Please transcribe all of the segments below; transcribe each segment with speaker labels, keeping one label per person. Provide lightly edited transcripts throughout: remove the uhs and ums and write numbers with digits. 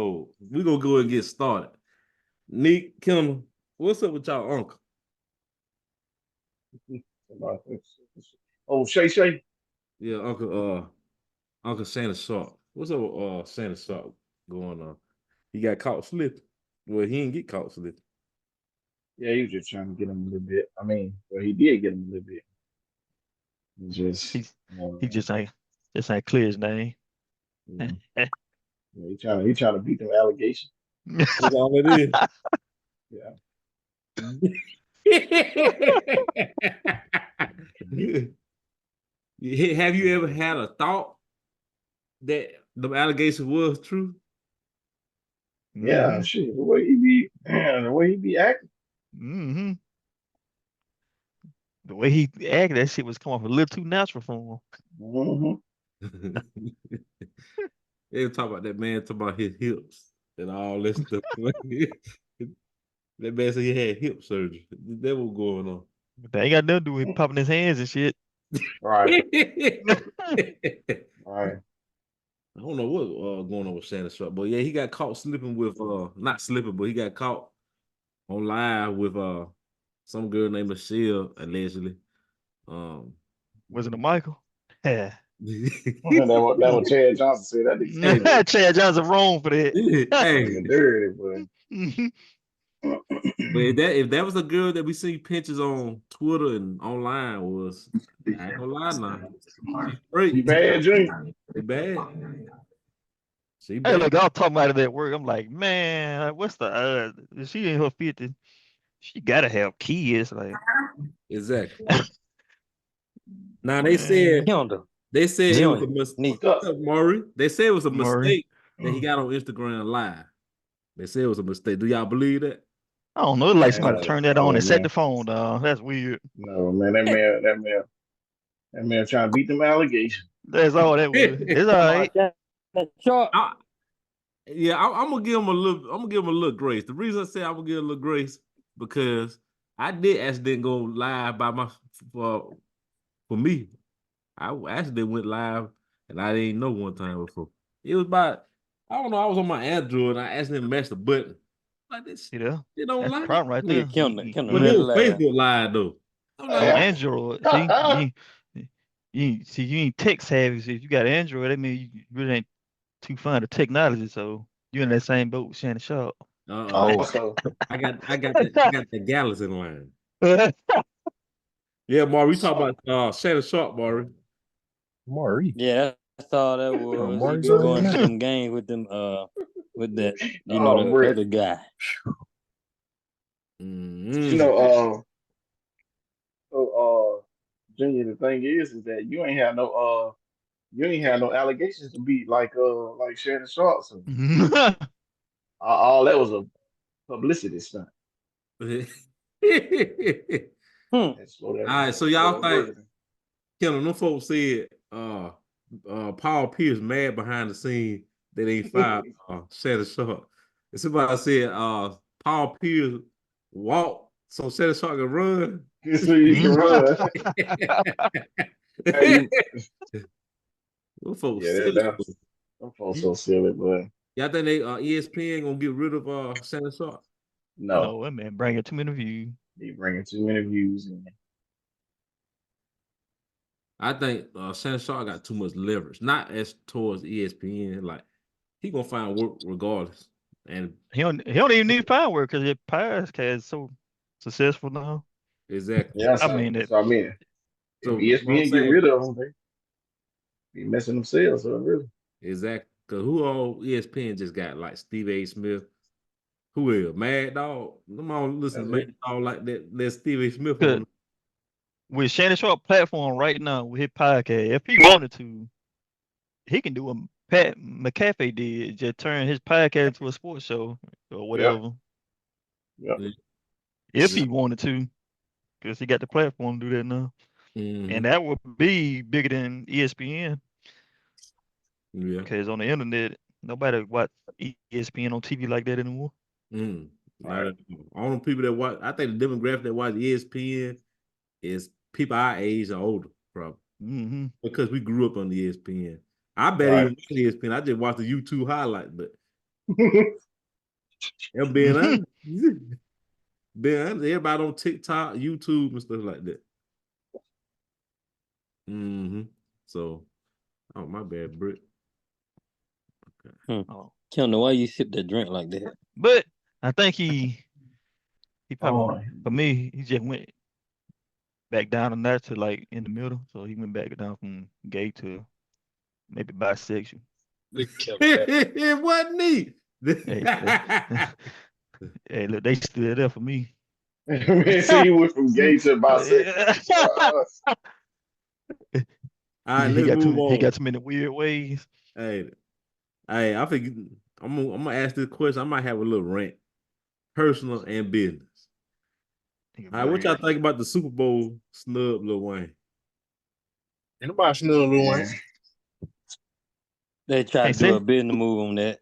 Speaker 1: We're gonna go and get started. Nick, Kim, what's up with y'all uncle?
Speaker 2: Oh, Shay Shay.
Speaker 1: Yeah, Uncle Santa Sharp. What's up with Santa Sharp going on? He got caught slipping. Well, he didn't get caught slipping.
Speaker 2: Yeah, he was just trying to get him a little bit. I mean, well, he did get him a little bit. He just,
Speaker 3: He's he
Speaker 2: uh,
Speaker 3: just ain't clear his name.
Speaker 2: yeah, he trying to beat them allegations.
Speaker 1: That's all it is.
Speaker 2: Yeah.
Speaker 1: Have you ever had a thought that the allegation was true?
Speaker 2: Yeah, shit. The way he be acting.
Speaker 3: Mm-hmm. The way he acted, that shit was coming off a little too natural for
Speaker 2: Mm-hmm.
Speaker 1: They were talking about that man talking about his hips and all that stuff. That man said he had hip surgery. That was going on.
Speaker 3: him. That ain't got nothing to do with him popping his hands and shit.
Speaker 2: Right.
Speaker 1: I
Speaker 2: Right.
Speaker 1: don't know what going on with Shannon Sharp, but yeah, he got caught slipping with not slipping, but he got caught on live with some girl named Michelle allegedly.
Speaker 3: Was it a Michael? Yeah.
Speaker 2: That what Chad Johnson said. That nigga
Speaker 1: Hey,
Speaker 3: Chad Johnson wrong for that.
Speaker 1: hey,
Speaker 2: dirty, boy.
Speaker 1: but if that was a girl that we see pictures on Twitter and online was, I ain't gonna lie now, she's
Speaker 2: He
Speaker 1: great.
Speaker 2: bad, Junior.
Speaker 1: She bad. She
Speaker 3: Hey,
Speaker 1: bad.
Speaker 3: look, I was talking about it at work. I'm like, man, like, what's the she in her 50s. She gotta have kids. Like,
Speaker 1: Exactly. Now
Speaker 3: man,
Speaker 1: they said it was a
Speaker 4: Junior,
Speaker 1: mistake.
Speaker 4: Nick.
Speaker 2: What's up?
Speaker 1: Maury. They said it was a
Speaker 3: Murray.
Speaker 1: mistake that he got on Instagram live. They said it was a mistake. Do y'all believe that?
Speaker 3: I don't know. It's like somebody
Speaker 2: Man,
Speaker 3: turned that on
Speaker 2: no,
Speaker 3: and set
Speaker 2: man.
Speaker 3: the phone down. That's weird.
Speaker 2: No, man. That man trying to beat them allegations.
Speaker 3: That's all that was. It's all right.
Speaker 4: Sharp.
Speaker 1: I, yeah, I'm gonna give him a little. I'm gonna give him a little grace. The reason I say I'm gonna give him a little grace because I did actually go live by my for me. I actually went live and I didn't know one time before. It was about I don't know. I was on my Android and I accidentally mashed the button like this.
Speaker 3: You know,
Speaker 1: It don't
Speaker 3: that's the
Speaker 1: lie.
Speaker 3: problem right
Speaker 4: Yeah,
Speaker 3: there.
Speaker 4: Kim the
Speaker 1: But it
Speaker 4: real
Speaker 1: was
Speaker 4: live.
Speaker 1: Facebook Live though. I'm
Speaker 3: On
Speaker 1: like,
Speaker 3: Android, see, you ain't tech savvy. So if you got Android, that means you really ain't too fond of technology. So you're in that same boat with Shannon Sharp.
Speaker 2: Oh,
Speaker 1: hey,
Speaker 2: so
Speaker 1: I got the Gallus in line. Yeah, Maury, we talk about Shannon Sharp, Maury.
Speaker 5: Maury.
Speaker 4: Yeah, that's all that
Speaker 5: Oh,
Speaker 4: was. He
Speaker 5: Maury's
Speaker 4: be
Speaker 5: already
Speaker 4: going
Speaker 5: in
Speaker 4: to
Speaker 5: here.
Speaker 4: them games with that,
Speaker 2: oh,
Speaker 4: the
Speaker 2: Brett.
Speaker 4: other guy.
Speaker 2: You
Speaker 1: Mm-hmm.
Speaker 2: know, Junior, the thing is that you ain't had no allegations to beat like Shannon Sharp. So all that was a publicity stunt.
Speaker 4: Hmm.
Speaker 2: And slow
Speaker 1: All right, so
Speaker 2: slow
Speaker 1: y'all
Speaker 2: that
Speaker 1: think
Speaker 2: burger.
Speaker 1: Kendall, them folks said Paul Pierce mad behind the scene that they fired Shannon Sharp. And somebody said Paul Pierce walked so Shannon Sharp can run.
Speaker 2: So you can run. Hey, you,
Speaker 1: Them folks
Speaker 2: yeah,
Speaker 1: silly.
Speaker 2: them folks so silly, but
Speaker 1: Y'all think they ESPN gonna get rid of Shannon Sharp?
Speaker 2: no,
Speaker 3: No, that man bringing too many views.
Speaker 2: they bringing too many views in.
Speaker 1: I think Shannon Sharp got too much leverage, not as towards ESPN. Like he gonna find work regardless. And
Speaker 3: He don't even need power because his podcast is so successful now.
Speaker 1: exactly.
Speaker 2: Yeah,
Speaker 3: I mean it.
Speaker 2: so I mean, if
Speaker 1: So what I'm
Speaker 2: ESPN get
Speaker 1: saying
Speaker 2: rid of them, they be messing themselves up, really.
Speaker 1: exactly because who all ESPN just got like Steve A. Smith. Who else? Mad Dog. Them all listen
Speaker 2: That's
Speaker 1: to
Speaker 2: it.
Speaker 1: Mad Dog like that. There's Steve A. Smith
Speaker 3: Cause
Speaker 1: on.
Speaker 3: with Shannon Sharp platform right now with his podcast, if he wanted to, he can do what Pat McAfee did, just turn his podcast into a sports show or
Speaker 2: Yep,
Speaker 3: whatever.
Speaker 2: yep.
Speaker 1: Yeah.
Speaker 3: If he wanted to, because he got the platform to do that now.
Speaker 1: Mm-hmm.
Speaker 3: And that would be bigger than ESPN.
Speaker 1: Yeah.
Speaker 3: Because on the internet, nobody watch ESPN on TV like that anymore.
Speaker 1: Mm.
Speaker 2: All
Speaker 1: Not
Speaker 2: right.
Speaker 1: at all. All the people that watch, I think the demographic that watch ESPN is people our age or older, probably.
Speaker 3: Mm-hmm.
Speaker 1: Because we grew up on the ESPN. I bet
Speaker 2: Right.
Speaker 1: even watch ESPN. I just watched the YouTube highlight, but I'm being honest. Being honest, everybody on TikTok, YouTube, and stuff like that. So, oh my bad, Britt.
Speaker 4: Hmm.
Speaker 3: Oh.
Speaker 4: Can't know why you sip that drink like that.
Speaker 3: But I think he probably
Speaker 2: Oh,
Speaker 3: for me, he just went back down on that to like in the middle. So he went back down from gay to maybe bisexual.
Speaker 1: It wasn't me.
Speaker 3: Hey, hey, look, they stood there for me.
Speaker 2: man, see, you went from gay to bisexual.
Speaker 1: All right,
Speaker 3: He
Speaker 1: let's
Speaker 3: got
Speaker 1: move
Speaker 3: he got
Speaker 1: on.
Speaker 3: too many weird ways.
Speaker 1: Hey, I think I'm gonna ask this question. I might have a little rant, personal and business. All right, what y'all think about the Super Bowl snub, Lil Wayne?
Speaker 5: Ain't nobody snub Lil Wayne.
Speaker 4: They tried
Speaker 3: Can't
Speaker 4: to do
Speaker 3: say
Speaker 4: a business move on that.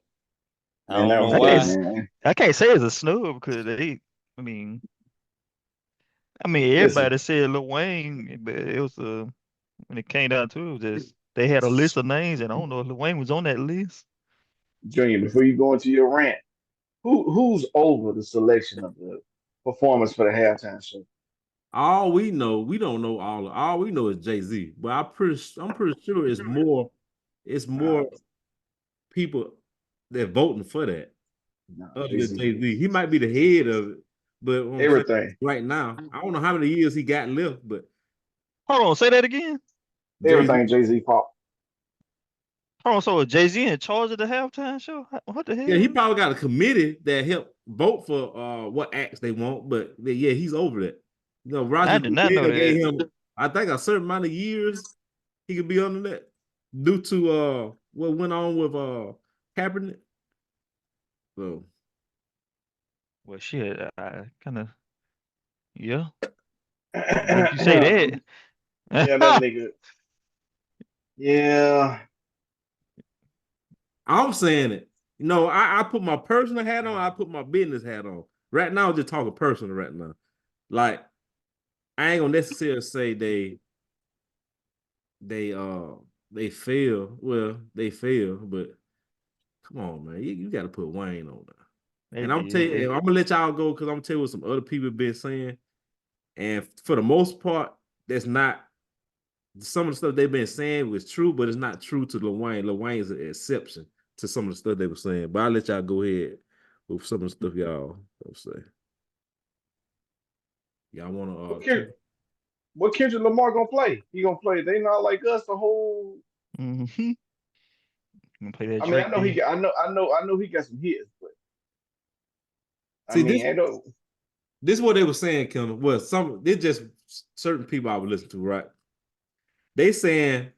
Speaker 4: I
Speaker 2: Man,
Speaker 4: don't
Speaker 2: that
Speaker 4: know
Speaker 2: was
Speaker 3: I
Speaker 4: why.
Speaker 2: it, man.
Speaker 3: can't say it's a snub because I mean
Speaker 2: Listen,
Speaker 3: everybody said Lil Wayne, but it was when it came down to it, was just they had a list of names and I don't know if Lil Wayne was on that list.
Speaker 2: Junior, before you go into your rant, who's over the selection of the performance for the halftime show?
Speaker 1: All we know, we don't know all we know is Jay-Z, but I'm pretty sure it's more people that voting for that
Speaker 2: No,
Speaker 1: other than
Speaker 2: Jay-Z.
Speaker 1: Jay-Z. He might be the head of it, but what I'm saying
Speaker 2: Everything.
Speaker 1: right now, I don't know how many years he got left, but
Speaker 3: Hold on, say that again.
Speaker 1: Jay-Z,
Speaker 2: Everything Jay-Z fault.
Speaker 3: Hold on, so was Jay-Z in charge of the halftime show? What the
Speaker 1: yeah, he
Speaker 3: hell?
Speaker 1: probably got a committee that help vote for what acts they want, but yeah, he's over that. You know,
Speaker 3: I
Speaker 1: Roger
Speaker 3: did not know
Speaker 1: Goodell gave
Speaker 3: that.
Speaker 1: him, I think, a certain amount of years he could be under that due to what went on with Kaepernick. So
Speaker 3: Well, shit, I kind of, yeah. Now that you say
Speaker 2: Yeah, that
Speaker 3: that,
Speaker 2: nigga. Yeah.
Speaker 1: I'm saying it. You know, I put my personal hat on, I put my business hat on. Right now, I'm just talking personal right now. Like, I ain't gonna necessarily say they they fail. Well, they fail, but come on, man. You gotta put Wayne on there.
Speaker 3: they
Speaker 1: And I'm tell
Speaker 3: did.
Speaker 1: you, I'm gonna let y'all go because I'm gonna tell you what some other people been saying. And for the most part, that's not some of the stuff they've been saying was true, but it's not true to Lil Wayne. Lil Wayne is an exception to some of the stuff they were saying. But I'll let y'all go ahead with some of the stuff y'all say. Y'all wanna
Speaker 2: What Kendrick Lamar gonna play? He gonna play They Not Like Us the whole.
Speaker 3: Mm-hmm. Gonna play that
Speaker 2: I mean, I
Speaker 3: Drake
Speaker 2: know he
Speaker 3: beat.
Speaker 2: got I know he got some hits, but I
Speaker 1: see
Speaker 2: mean,
Speaker 1: this
Speaker 2: I don't.
Speaker 1: this is what they were saying, Kendall. Was some it's just certain people I would listen to, right? They saying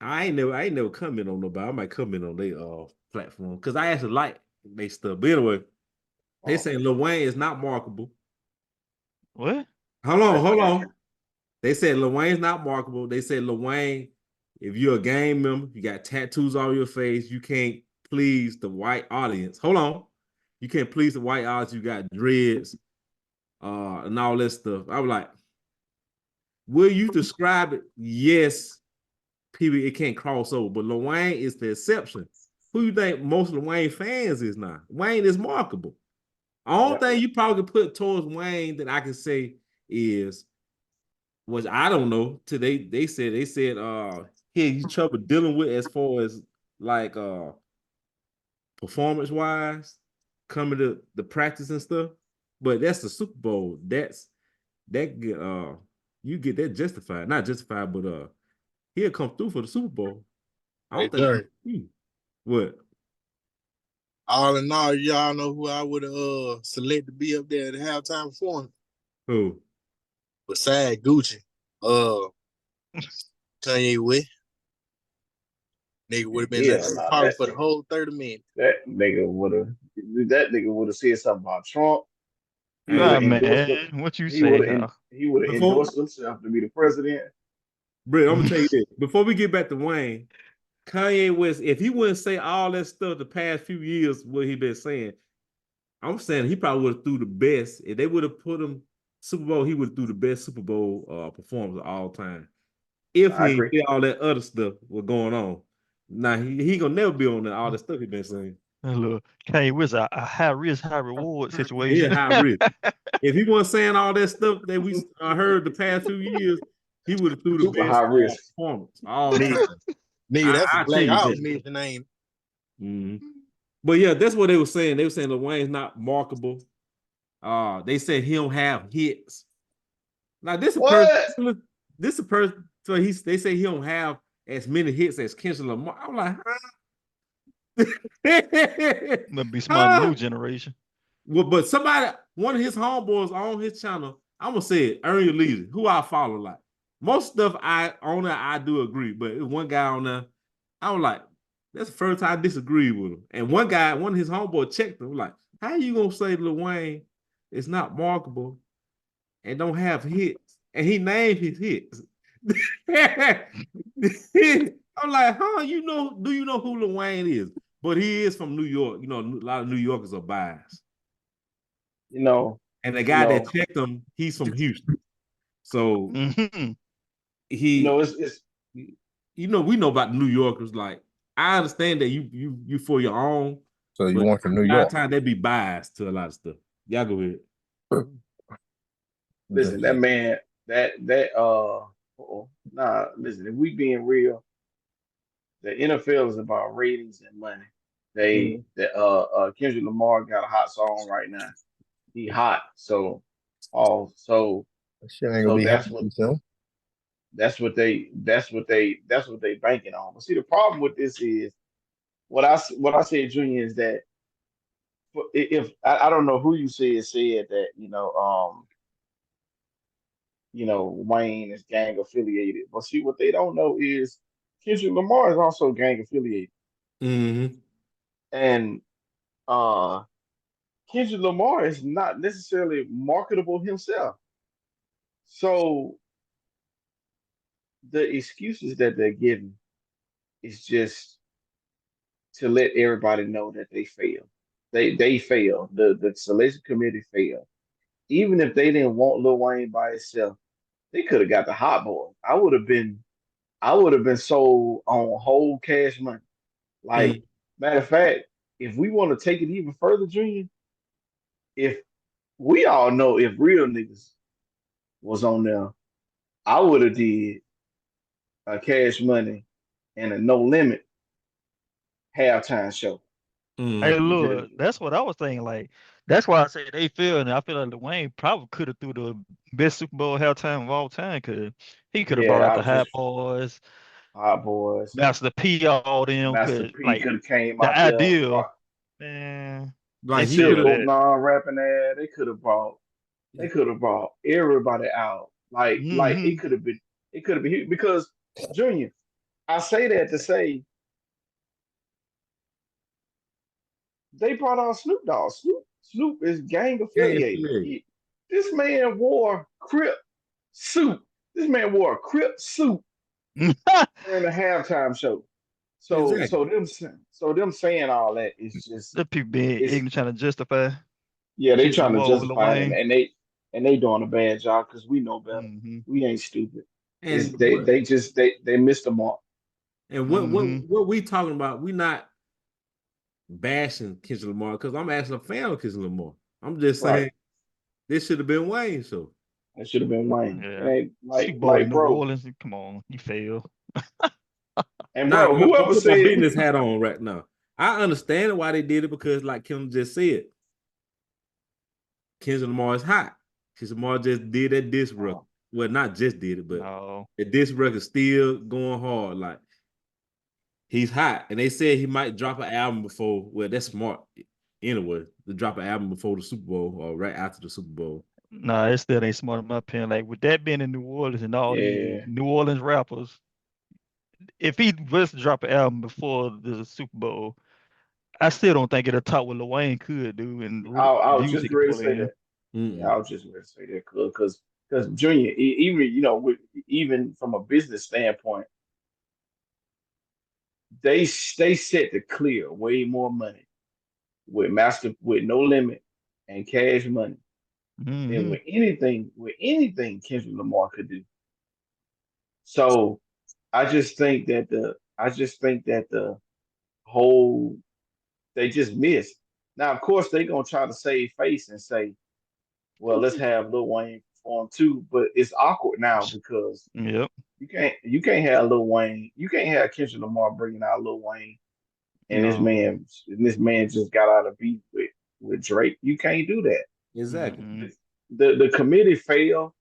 Speaker 1: I ain't never comment on nobody. I might comment on their platform because I actually like they stuff. But anyway, they saying Lil Wayne is not marketable.
Speaker 3: What?
Speaker 1: Hold on. They said Lil Wayne's not marketable. They said Lil Wayne, if you're a gang member, you got tattoos all over your face, you can't please the white audience. Hold on. You can't please the white audience, you got dreads, and all that stuff. I was like, will you describe it? Yes, people, it can't cross over, but Lil Wayne is the exception. Who you think most Lil Wayne fans is now? Wayne is marketable. Only thing you probably could put towards Wayne that I can say is, which I don't know, till they said he's trouble dealing with as far as like performance wise, coming to the practice and stuff. But that's the Super Bowl. That get you get that justified. Not justified, but he'll come through for the Super Bowl. I
Speaker 5: Hey,
Speaker 1: don't think
Speaker 5: Dirk.
Speaker 1: what?
Speaker 5: All in all, y'all know who I would select to be up there at the halftime performance.
Speaker 1: Who?
Speaker 5: Besides Gucci. Kanye West. Nigga would have been
Speaker 2: Yeah,
Speaker 5: left
Speaker 2: nah,
Speaker 5: probably for the whole 30 minutes.
Speaker 2: that nigga would have said something about Trump. He would
Speaker 1: Hey,
Speaker 3: Nah,
Speaker 2: have endorsed him.
Speaker 3: man. What you say now?
Speaker 2: He would have
Speaker 1: before
Speaker 2: endorsed himself to be the president.
Speaker 1: Britt, I'm gonna tell you this. Before we get back to Wayne, Kanye West, if he wouldn't say all that stuff the past few years, what he been saying, I'm saying he probably would have threw the best. If they would have put him Super Bowl, he would have threw the best Super Bowl performance of all time. If
Speaker 2: I
Speaker 1: he
Speaker 2: agree.
Speaker 1: did all that other stuff was going on. Nah, he gonna never be on all the stuff he been saying.
Speaker 3: Look, Kanye West a high risk, high reward
Speaker 1: He
Speaker 3: situation.
Speaker 1: a high risk. If he wasn't saying all that stuff that we heard the past 2 years, he would have threw the
Speaker 2: Super high
Speaker 1: best
Speaker 2: risk.
Speaker 1: performance all
Speaker 5: Nigga,
Speaker 1: time.
Speaker 5: nigga, that's a
Speaker 1: I tell
Speaker 5: Black
Speaker 1: you
Speaker 5: Ops
Speaker 1: that.
Speaker 5: mission, ain't it?
Speaker 1: Mm-hmm. But yeah, that's what they were saying. They were saying Lil Wayne's not marketable. They said he don't have hits. Now this a person. This a person. So they say he don't have as many hits as Kendrick Lamar. I'm like,
Speaker 3: Must be smart new generation.
Speaker 1: Well, but one of his homeboys on his channel, I'm gonna say it, Earn Your Leisure, who I follow. Like most stuff I do agree, but one guy on there, I was like, that's the first time I disagree with him. And one of his homeboys checked him, like, how you gonna say Lil Wayne is not marketable and don't have hits? And he named his hits. I'm like, huh? Do you know who Lil Wayne is? But he is from New York. You know, a lot of New Yorkers are biased. And the guy that checked him, he's from Houston. So
Speaker 2: it's
Speaker 1: we know about New Yorkers. Like, I understand that you for your own.
Speaker 6: So you want from New York?
Speaker 1: Time they be biased to a lot of stuff. Y'all go ahead.
Speaker 2: Listen, that man, listen, if we being real, the NFL is about ratings and money. Kendrick Lamar got a hot song right now. He hot. So
Speaker 6: shit ain't gonna be happening soon.
Speaker 2: That's what they banking on. But see, the problem with this is what I said, Junior, is that if I don't know who you said that Wayne is gang affiliated. But see, what they don't know is Kendrick Lamar is also gang affiliated.
Speaker 1: Mm-hmm.
Speaker 2: And Kendrick Lamar is not necessarily marketable himself. So the excuses that they're giving is just to let everybody know that they failed. They failed. The selection committee failed. Even if they didn't want Lil Wayne by itself, they could have got the hot boy. I would have been sold on whole Cash Money. Like, matter of fact, if we want to take it even further, Junior, if we all know if real niggas was on there, I would have did a Cash Money and a No Limit halftime show.
Speaker 3: Hey, look, that's what I was thinking. Like, that's why I say they feel, and I feel like Lil Wayne probably could have threw the best Super Bowl halftime of all time, because he could have brought out the Hot Boys, Master P, all them.
Speaker 2: Master P could have came
Speaker 3: the
Speaker 2: out
Speaker 3: ideal,
Speaker 2: there.
Speaker 3: Man.
Speaker 2: Like he could have rapping there. They could have brought everybody out. Like it could have been huge. Because Junior, I say that to say they brought out Snoop Dogg. Snoop is gang affiliated. This man wore Crip suit. This man wore a Crip suit during the halftime show. So them saying all that is just
Speaker 3: the people being ignorant, trying to justify.
Speaker 2: Yeah, they trying to justify it, and they doing a bad job because we know better. We ain't stupid. And they missed the mark.
Speaker 1: And what we talking about? We not bashing Kendrick Lamar, because I'm actually a fan of Kendrick Lamar. I'm just saying this should have been Wayne show.
Speaker 2: It should have been Wayne.
Speaker 3: Yeah.
Speaker 2: Like
Speaker 3: New Orleans, come on, you fail.
Speaker 2: And bro, whoever
Speaker 1: put
Speaker 2: said
Speaker 1: my business hat on right now, I understand why they did it, because like Kim just said, Kendrick Lamar is hot. Kendrick Lamar just did that diss record. Well, not just did it, but the diss record still going hard. Like, he's hot, and they said he might drop an album before. Well, that's smart anyway, to drop an album before the Super Bowl or right after the Super Bowl.
Speaker 3: Nah, it still ain't smart in my opinion. Like, with that being in New Orleans and all these New Orleans rappers, if he was to drop an album before the Super Bowl, I still don't think it'll top what Lil Wayne could do. And
Speaker 2: I was just ready to say that. Yeah, I was just ready to say that because Junior, even from a business standpoint, they set to clear way more money with No Limit and Cash Money than with anything Kendrick Lamar could do. So I just think that I just think that the whole they just missed. Now, of course, they gonna try to save face and say, "Well, let's have Lil Wayne perform too," but it's awkward now because
Speaker 3: Yep.
Speaker 2: you can't have Lil Wayne, you can't have Kendrick Lamar bringing out Lil Wayne, and
Speaker 3: No.
Speaker 2: this man just got out of beef with Drake. You can't do that.
Speaker 1: Exactly.
Speaker 3: Mm-mm.
Speaker 2: The committee failed,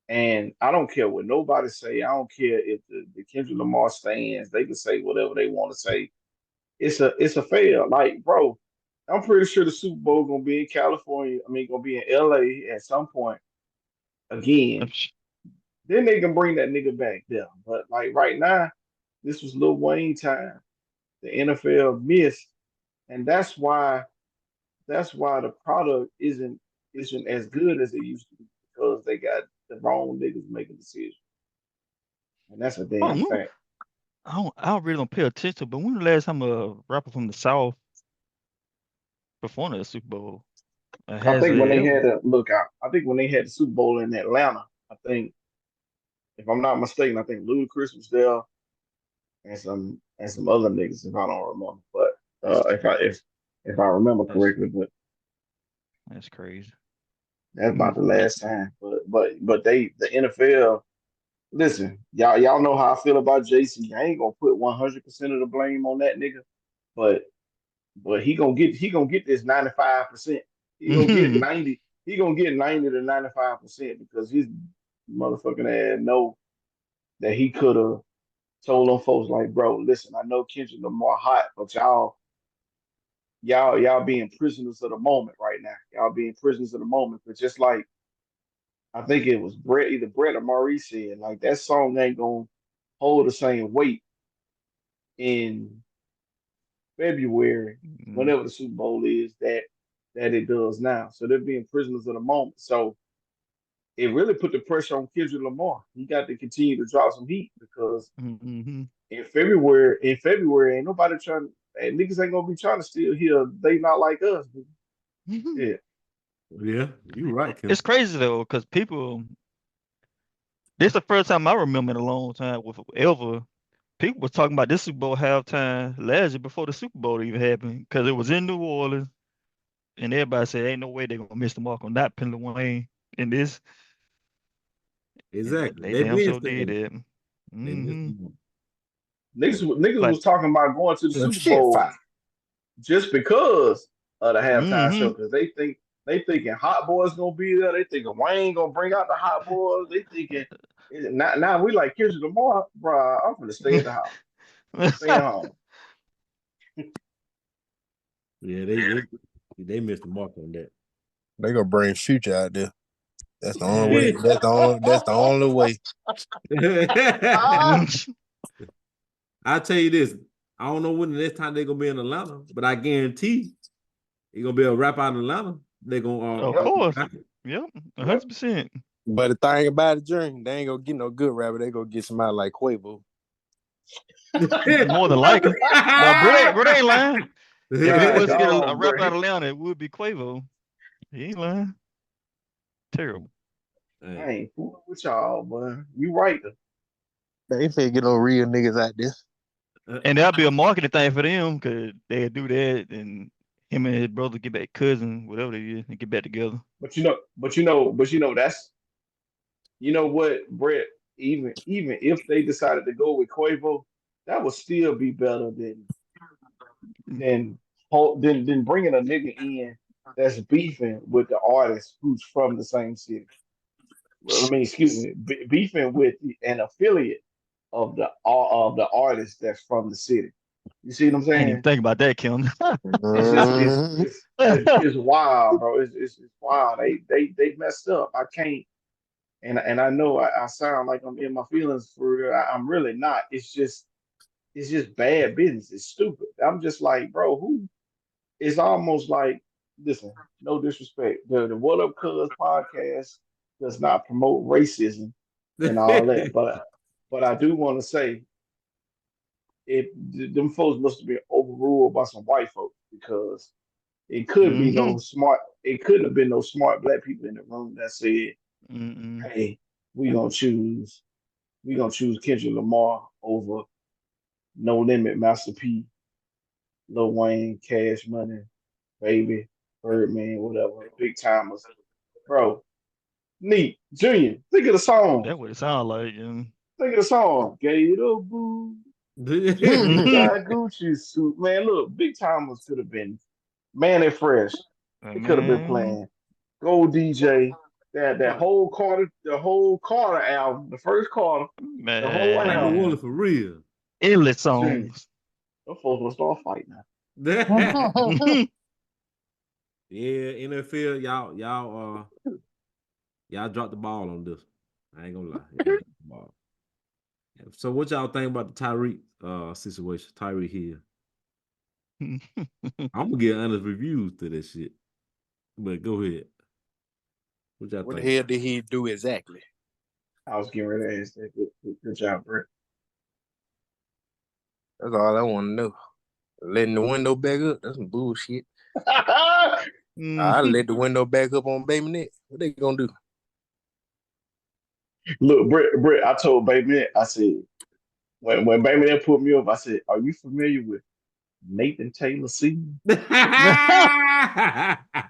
Speaker 2: and I don't care what nobody say. I don't care if the Kendrick Lamar stands. They can say whatever they want to say. It's a fail. Like, bro, I'm pretty sure the Super Bowl gonna be in California. I mean, gonna be in LA at some point again. Then they can bring that nigga back there. But like right now, this was Lil Wayne time. The NFL missed, and that's why the product isn't as good as it used to be because they got the wrong niggas making decisions, and that's a
Speaker 3: Oh,
Speaker 2: damn fact.
Speaker 3: I really don't pay attention, but when the last time a rapper from the South performed at the Super Bowl?
Speaker 2: I
Speaker 3: Has
Speaker 2: think when
Speaker 3: it
Speaker 2: they
Speaker 3: ever?
Speaker 2: had the look out, I think when they had the Super Bowl in Atlanta, I think if I'm not mistaken, I think Ludacris was there and some other niggas if I don't remember. But if I remember
Speaker 3: That's
Speaker 2: correctly, but
Speaker 3: that's crazy.
Speaker 2: that's about the last time. But the NFL. Listen, y'all know how I feel about JC. I ain't gonna put 100% of the blame on that nigga, but he gonna get this 95%. He gonna get 90. He gonna get 90 to 95% because his motherfucking ass know that he could have told them folks like, bro, listen, I know Kendrick Lamar hot, but y'all being prisoners of the moment right now. Y'all being prisoners of the moment. But just like I think it was Brett, either Brett or Maurice said, like that song ain't gonna hold the same weight in February,
Speaker 3: Mm.
Speaker 2: whenever the Super Bowl is, that it does now. So they're being prisoners of the moment. So it really put the pressure on Kendrick Lamar. He got to continue to drop some heat because
Speaker 3: Mm-hmm.
Speaker 2: in February, ain't nobody trying. And niggas ain't gonna be trying to steal here. They not like us. Yeah,
Speaker 1: Yeah, you right, Kim.
Speaker 3: It's crazy though, because people. This is the first time I remember in a long time with ever people was talking about this Super Bowl halftime last year before the Super Bowl even happened, because it was in New Orleans, and everybody said ain't no way they're gonna miss the mark on not pinning Wayne in this, and
Speaker 1: Exactly.
Speaker 3: they
Speaker 1: They
Speaker 3: damn
Speaker 1: been
Speaker 3: sure did
Speaker 1: saying
Speaker 3: it.
Speaker 1: they missed
Speaker 3: Mm-hmm.
Speaker 1: the
Speaker 2: niggas
Speaker 3: Like,
Speaker 2: was talking about going to the
Speaker 6: Well,
Speaker 2: Super
Speaker 6: shit,
Speaker 2: Bowl
Speaker 6: fine.
Speaker 2: just because of the halftime
Speaker 3: mm-hmm.
Speaker 2: show because they thinking Hot Boys gonna be there. They thinking Wayne gonna bring out the Hot Boys. They thinking now we like Kendrick Lamar, bro. I'm gonna stay at the house. I'm staying home.
Speaker 1: Yeah, they missed the mark on that.
Speaker 6: They gonna bring Future out there. That's the only way.
Speaker 1: Yeah.
Speaker 6: That's the only way.
Speaker 1: I'll tell you this. I don't know when the next time they're gonna be in Atlanta, but I guarantee it's gonna be a rap out in Atlanta. They're gonna
Speaker 3: Of
Speaker 2: Yep,
Speaker 3: course. Yep,
Speaker 2: yep.
Speaker 3: 100%.
Speaker 5: But the thing about it, Dream, they ain't gonna get no good rapper. They gonna get somebody like Quavo.
Speaker 3: More than likely. No, Brett ain't lying. If it
Speaker 2: God,
Speaker 3: was to get a
Speaker 2: dog, bro.
Speaker 3: rap out of Atlanta, it would be Quavo. He ain't lying. Terrible.
Speaker 2: I
Speaker 1: Hey,
Speaker 2: ain't fooling with y'all, boy. You right.
Speaker 6: They ain't get no real niggas out there.
Speaker 3: And that'll be a marketing thing for them, because they'll do that, and him and his brother get back, cousin, whatever they is, and get back together.
Speaker 2: But that's what, Brett. Even if they decided to go with Quavo, that would still be better than than bringing a nigga in that's beefing with the artist who's from the same city. Well, I mean, excuse me, beefing with an affiliate of the artist that's from the city. You see what I'm
Speaker 3: I ain't even
Speaker 2: saying?
Speaker 3: think about that, Kim.
Speaker 2: It's just it's
Speaker 6: Mhm.
Speaker 2: it's it's wild, bro. It's wild. They messed up. I can't. And I know I sound like I'm in my feelings for real. I'm really not. It's just bad business. It's stupid. I'm just like, bro, who? It's almost like, listen, no disrespect. The What Up Cuz podcast does not promote racism and all that, but I do want to say, if them folks must have been overruled by some white folks because
Speaker 3: Mm-hmm.
Speaker 2: it couldn't have been no smart black people in the room that said,
Speaker 3: Mm-mm.
Speaker 2: hey, we gonna choose Kendrick Lamar over No Limit, Master P, Lil Wayne, Cash Money, Baby, Birdman, whatever, Big Timers. Bro, neat. Junior, think of the song.
Speaker 3: That's what it sounds like.
Speaker 2: Think of the song. Gator Boo.
Speaker 3: Mhm.
Speaker 2: Got Gucci suit. Man, look, Big Timers could have been Man and Fresh. It could have been
Speaker 3: Man,
Speaker 2: playing. Go DJ. That whole Carter, the whole Carter album, the first Carter, the whole
Speaker 1: I don't want
Speaker 2: album.
Speaker 1: it
Speaker 3: man,
Speaker 1: for real.
Speaker 3: endless
Speaker 2: Junior,
Speaker 3: songs.
Speaker 2: those folks will start fighting now.
Speaker 1: Yeah, NFL, y'all dropped the ball on this. I ain't gonna lie. Y'all dropped the ball. So what y'all think about the Tyreek situation? Tyreek Hill. I'm gonna get honest reviews to this shit. But go ahead. What y'all
Speaker 6: What the
Speaker 1: think?
Speaker 6: hell did he do exactly?
Speaker 2: I was getting ready to ask that. Good job, Brett.
Speaker 6: That's all I want to know. Letting the window back up, that's some bullshit. I let the window back up on Baby Net. What they gonna do?
Speaker 2: Look, Brett, I told Baby Net, I said, when Baby Net put me up, I said, are you familiar with Nathan Taylor Sr.?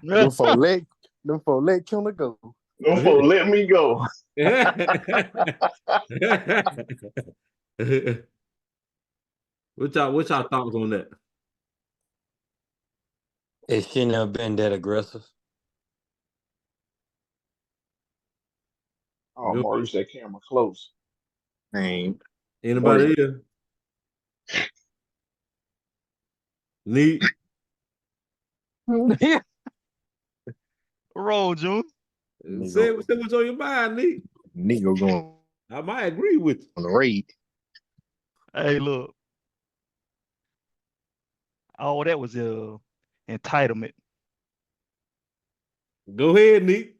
Speaker 6: Them for let Killer go.
Speaker 2: Them folks let me go.
Speaker 1: What y'all thoughts on that?
Speaker 4: It shouldn't have been that aggressive.
Speaker 2: Oh, Maurice, that camera close.
Speaker 6: Man.
Speaker 1: Anybody here? Neat.
Speaker 3: Roll, June.
Speaker 1: Say what's on your mind, Neat.
Speaker 6: Nigga going
Speaker 1: I might agree with you.
Speaker 6: on the raid.
Speaker 3: Hey, look. All that was entitlement.
Speaker 1: Go ahead, Neat.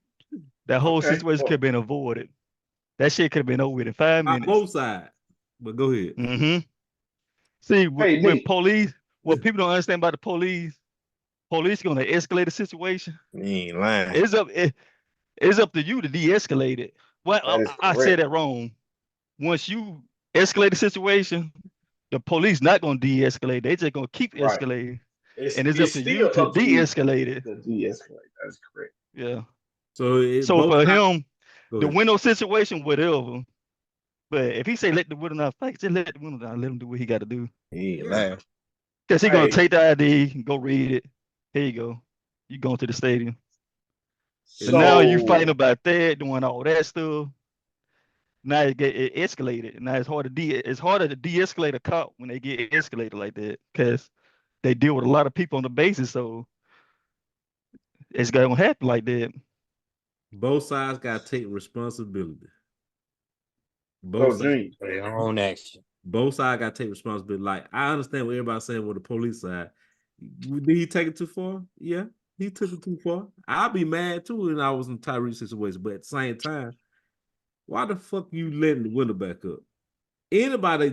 Speaker 3: That whole
Speaker 2: Okay,
Speaker 3: situation could have been avoided. That shit could have been over with in 5
Speaker 1: On
Speaker 3: minutes.
Speaker 1: both sides. But go ahead.
Speaker 3: See,
Speaker 2: Hey,
Speaker 3: with
Speaker 2: Nick.
Speaker 3: police, what people don't understand about the police gonna escalate the situation.
Speaker 6: You ain't lying.
Speaker 3: It's up to you to de-escalate it. Well,
Speaker 2: That is
Speaker 3: I said
Speaker 2: correct.
Speaker 3: that wrong. Once you escalate the situation, the police not gonna de-escalate. They just gonna keep
Speaker 2: Right.
Speaker 3: escalating.
Speaker 2: It's
Speaker 3: And it's up to you
Speaker 2: still
Speaker 3: to
Speaker 2: up to you
Speaker 3: de-escalate it.
Speaker 2: to de-escalate. That is correct.
Speaker 3: Yeah.
Speaker 1: So
Speaker 3: So for him,
Speaker 1: Go
Speaker 3: the
Speaker 1: ahead.
Speaker 3: window situation, whatever. But if he say let the window not fight, just let the window down. Let him do what he got to do.
Speaker 6: He ain't lying.
Speaker 3: Cause he
Speaker 2: Hey.
Speaker 3: gonna take the ID, go read it. Here you go. You going to the stadium. So now you fighting about that, doing all that stuff. Now it escalated. Now it's harder to de-escalate a cop when they get escalated like that, because they deal with a lot of people on the basis. So it's gonna happen like that.
Speaker 1: Both sides gotta take responsibility.
Speaker 2: So, Junior,
Speaker 4: For their own action.
Speaker 1: Both sides gotta take responsibility. Like, I understand what everybody's saying with the police side. Did he take it too far? Yeah, he took it too far. I'd be mad too when I was in Tyreek's situation, but at the same time, why the fuck you letting the window back up? Anybody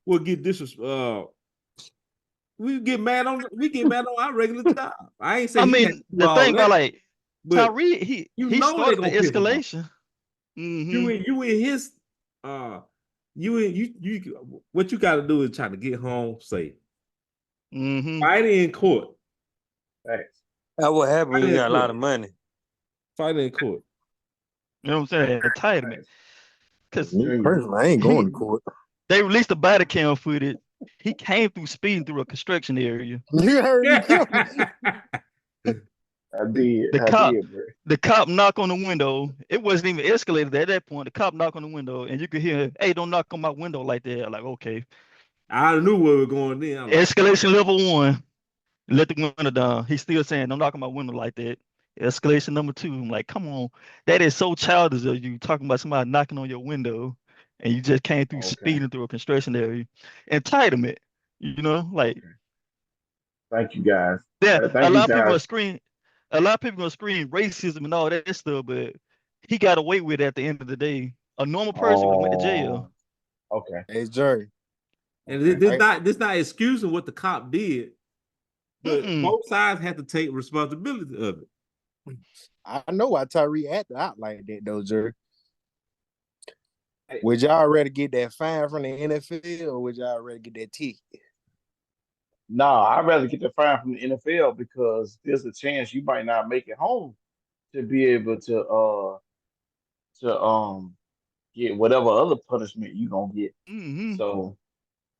Speaker 1: will get we get mad on our regular job. I ain't saying
Speaker 3: I mean, the thing about like Tyree, he started the escalation.
Speaker 1: You in his you what you got to do is try to get home safe. Fight in court.
Speaker 2: Thanks.
Speaker 4: That what happened when you got a lot of money.
Speaker 1: Fight in court.
Speaker 3: You know what I'm saying? Entitlement. Because
Speaker 6: me personally, I ain't going to court.
Speaker 3: They released the body cam footage. He came through speeding through a construction area.
Speaker 6: You heard me.
Speaker 2: I did.
Speaker 3: The cop knock on the window. It wasn't even escalated at that point. The cop knock on the window, and you could hear, "Hey, don't knock on my window like that." Like, okay.
Speaker 1: I knew where we were going then.
Speaker 3: Escalation level 1. Let the window down. He's still saying, "Don't knock on my window like that." Escalation number 2. I'm like, come on, that is so childish of you talking about somebody knocking on your window, and you just came through speeding through a construction area. Entitlement, like.
Speaker 2: Thank you guys.
Speaker 3: Yeah, a lot of people are screaming racism and all that stuff, but he got away with it at the end of the day. A normal person would have went to jail.
Speaker 2: Okay.
Speaker 6: Hey, Jerry.
Speaker 1: And this not excusing what the cop did, but both sides have to take responsibility of it.
Speaker 6: I know why Tyree acted out like that, though, Jerry. Would y'all rather get that fine from the NFL or would y'all rather get that ticket?
Speaker 2: Nah, I'd rather get the fine from the NFL because there's a chance you might not make it home to be able to get whatever other punishment you gonna get.
Speaker 3: Mm-hmm.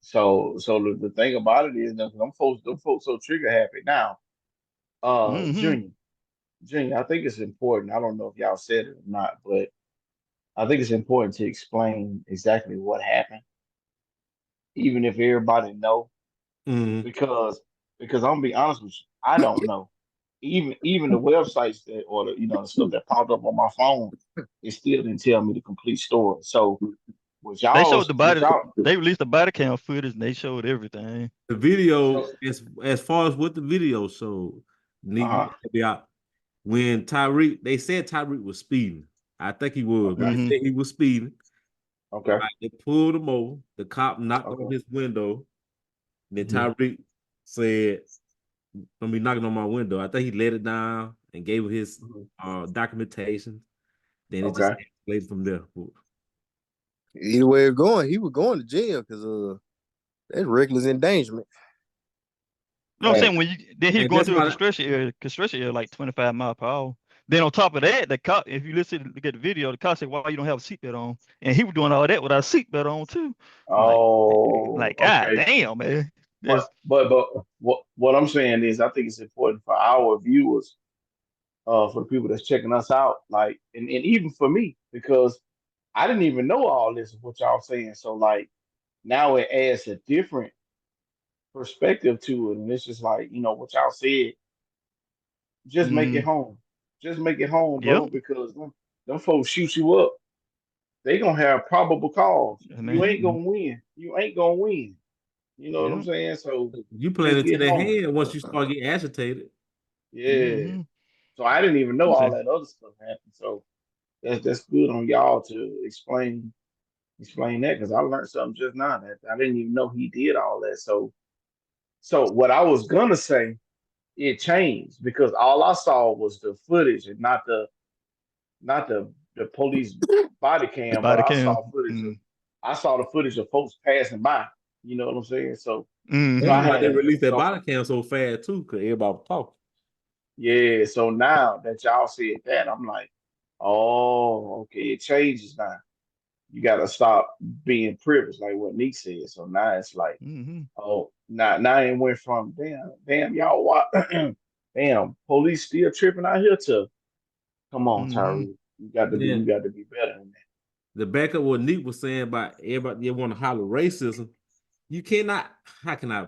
Speaker 2: So the thing about it is that them folks so trigger happy now.
Speaker 3: Mm-hmm.
Speaker 2: Junior, I think it's important. I don't know if y'all said it or not, but I think it's important to explain exactly what happened, even if everybody know,
Speaker 1: Mm-hmm.
Speaker 2: because I'm gonna be honest with you, I don't know. Even the websites that or the stuff that popped up on my phone, it still didn't tell me the complete story. So with
Speaker 3: They showed
Speaker 2: y'all,
Speaker 3: the
Speaker 2: with
Speaker 3: body.
Speaker 2: y'all,
Speaker 3: They released the body cam footage and they showed everything.
Speaker 1: The video,
Speaker 2: so
Speaker 1: as far as what the video showed,
Speaker 2: uh-huh,
Speaker 1: need to be out. When Tyreek, they said Tyreek was speeding. I think he was, but
Speaker 2: okay,
Speaker 1: they
Speaker 3: Mm-hmm.
Speaker 1: said he was speeding.
Speaker 2: okay,
Speaker 1: Right? They pulled him over. The cop knocked on
Speaker 2: okay.
Speaker 1: his window. Then
Speaker 2: Mhm.
Speaker 1: Tyreek said, "I'm be knocking on my window." I think he let it down and gave his
Speaker 2: Mhm.
Speaker 1: documentation. Then it just
Speaker 2: Okay.
Speaker 1: escalated from there.
Speaker 6: Either way it's going, he was going to jail because that's reckless endangerment.
Speaker 3: You know what I'm
Speaker 2: Right.
Speaker 3: saying? When you then he's
Speaker 1: And
Speaker 3: going
Speaker 1: that's
Speaker 3: through a
Speaker 1: why
Speaker 3: construction area like 25 miles per hour. Then on top of that, the cop, if you look at the video, the cop said, "Why you don't have a seatbelt on?" And he was doing all that without a seatbelt on too. Like,
Speaker 2: Oh,
Speaker 3: God
Speaker 2: okay.
Speaker 3: damn, man.
Speaker 2: But
Speaker 3: That's
Speaker 2: but what I'm saying is I think it's important for our viewers, for the people that's checking us out, like and even for me, because I didn't even know all this of what y'all saying. So like now it adds a different perspective to it. And it's just like, what y'all said, just make it
Speaker 3: mm,
Speaker 2: home. Just make it home,
Speaker 3: yeah,
Speaker 2: bro, because them folks shoot you up. They gonna have probable cause. You
Speaker 3: man.
Speaker 2: ain't gonna win. You ain't gonna win. You know what I'm
Speaker 3: Yeah.
Speaker 2: saying? So
Speaker 1: you playing
Speaker 2: just
Speaker 1: into
Speaker 2: get
Speaker 1: their
Speaker 2: home.
Speaker 1: hand once you start getting agitated.
Speaker 2: Yeah.
Speaker 3: Mm-hmm.
Speaker 2: So I didn't even know
Speaker 3: I'm
Speaker 2: all
Speaker 3: saying,
Speaker 2: that other stuff happened. So that's good on y'all to explain that because I learned something just now that I didn't even know he did all that. So what I was gonna say, it changed because all I saw was the footage and not the police body
Speaker 3: the
Speaker 2: cam, but
Speaker 3: body cam.
Speaker 2: I saw the footage of folks passing by. You know what I'm saying? So
Speaker 1: That's
Speaker 2: I
Speaker 3: Mm-hmm.
Speaker 1: why they
Speaker 2: had
Speaker 1: released that
Speaker 2: so
Speaker 1: body cam so fast too, because everybody was talking.
Speaker 2: yeah. So now that y'all said that, I'm like, oh, okay, it changes now. You got to stop being privileged, like what Nick said. So now it's like,
Speaker 3: Mm-hmm.
Speaker 2: oh, now it went from damn, y'all, what, damn, police still tripping out here to come on,
Speaker 3: Mm-hmm.
Speaker 2: Tyree, you
Speaker 1: Then
Speaker 2: got to be better than that.
Speaker 1: the back of what Nick was saying about everybody they want to holler racism. You cannot, how can I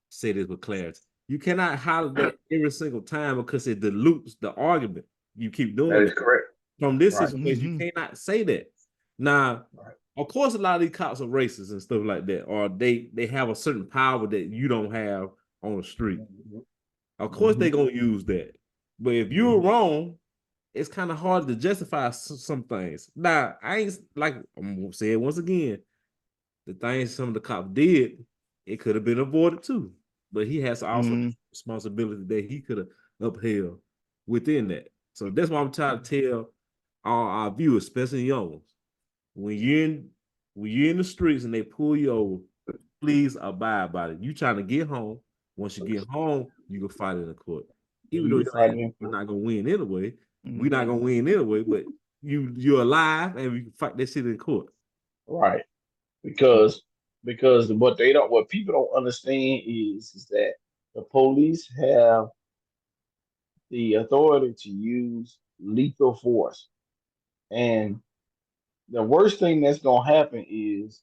Speaker 1: say this with clarity? You cannot holler that every single time because it dilutes the argument. You keep
Speaker 2: That
Speaker 1: doing
Speaker 2: is
Speaker 1: that.
Speaker 2: correct.
Speaker 1: From this
Speaker 2: Right.
Speaker 1: situation, you
Speaker 3: Mm-hmm.
Speaker 1: cannot say that. Now,
Speaker 2: Right.
Speaker 1: of course, a lot of these cops are racist and stuff like that, or they have a certain power that you don't have on the street.
Speaker 2: Mhm.
Speaker 1: Of course,
Speaker 2: Mhm.
Speaker 1: they're gonna use that. But if you're
Speaker 2: Mhm.
Speaker 1: wrong, it's kind of hard to justify some things. Now, I ain't like I'm gonna say it once again. The things some of the cops did, it could have been avoided too. But he has also
Speaker 3: Mm-hmm.
Speaker 1: responsibility that he could have upheld within that. So that's why I'm trying to tell our viewers, especially young ones, when you're in the streets and they pull you over, please abide by it. You trying to get home. Once you get home, you can fight in the court. Even though
Speaker 2: You can
Speaker 1: your
Speaker 2: fight
Speaker 1: ass
Speaker 2: them.
Speaker 1: we're not gonna win anyway. We're
Speaker 3: Mm-hmm.
Speaker 1: not gonna win anyway, but you're alive and we can fight that shit in court.
Speaker 2: Right. Because what people don't understand is that the police have the authority to use lethal force. And the worst thing that's gonna happen is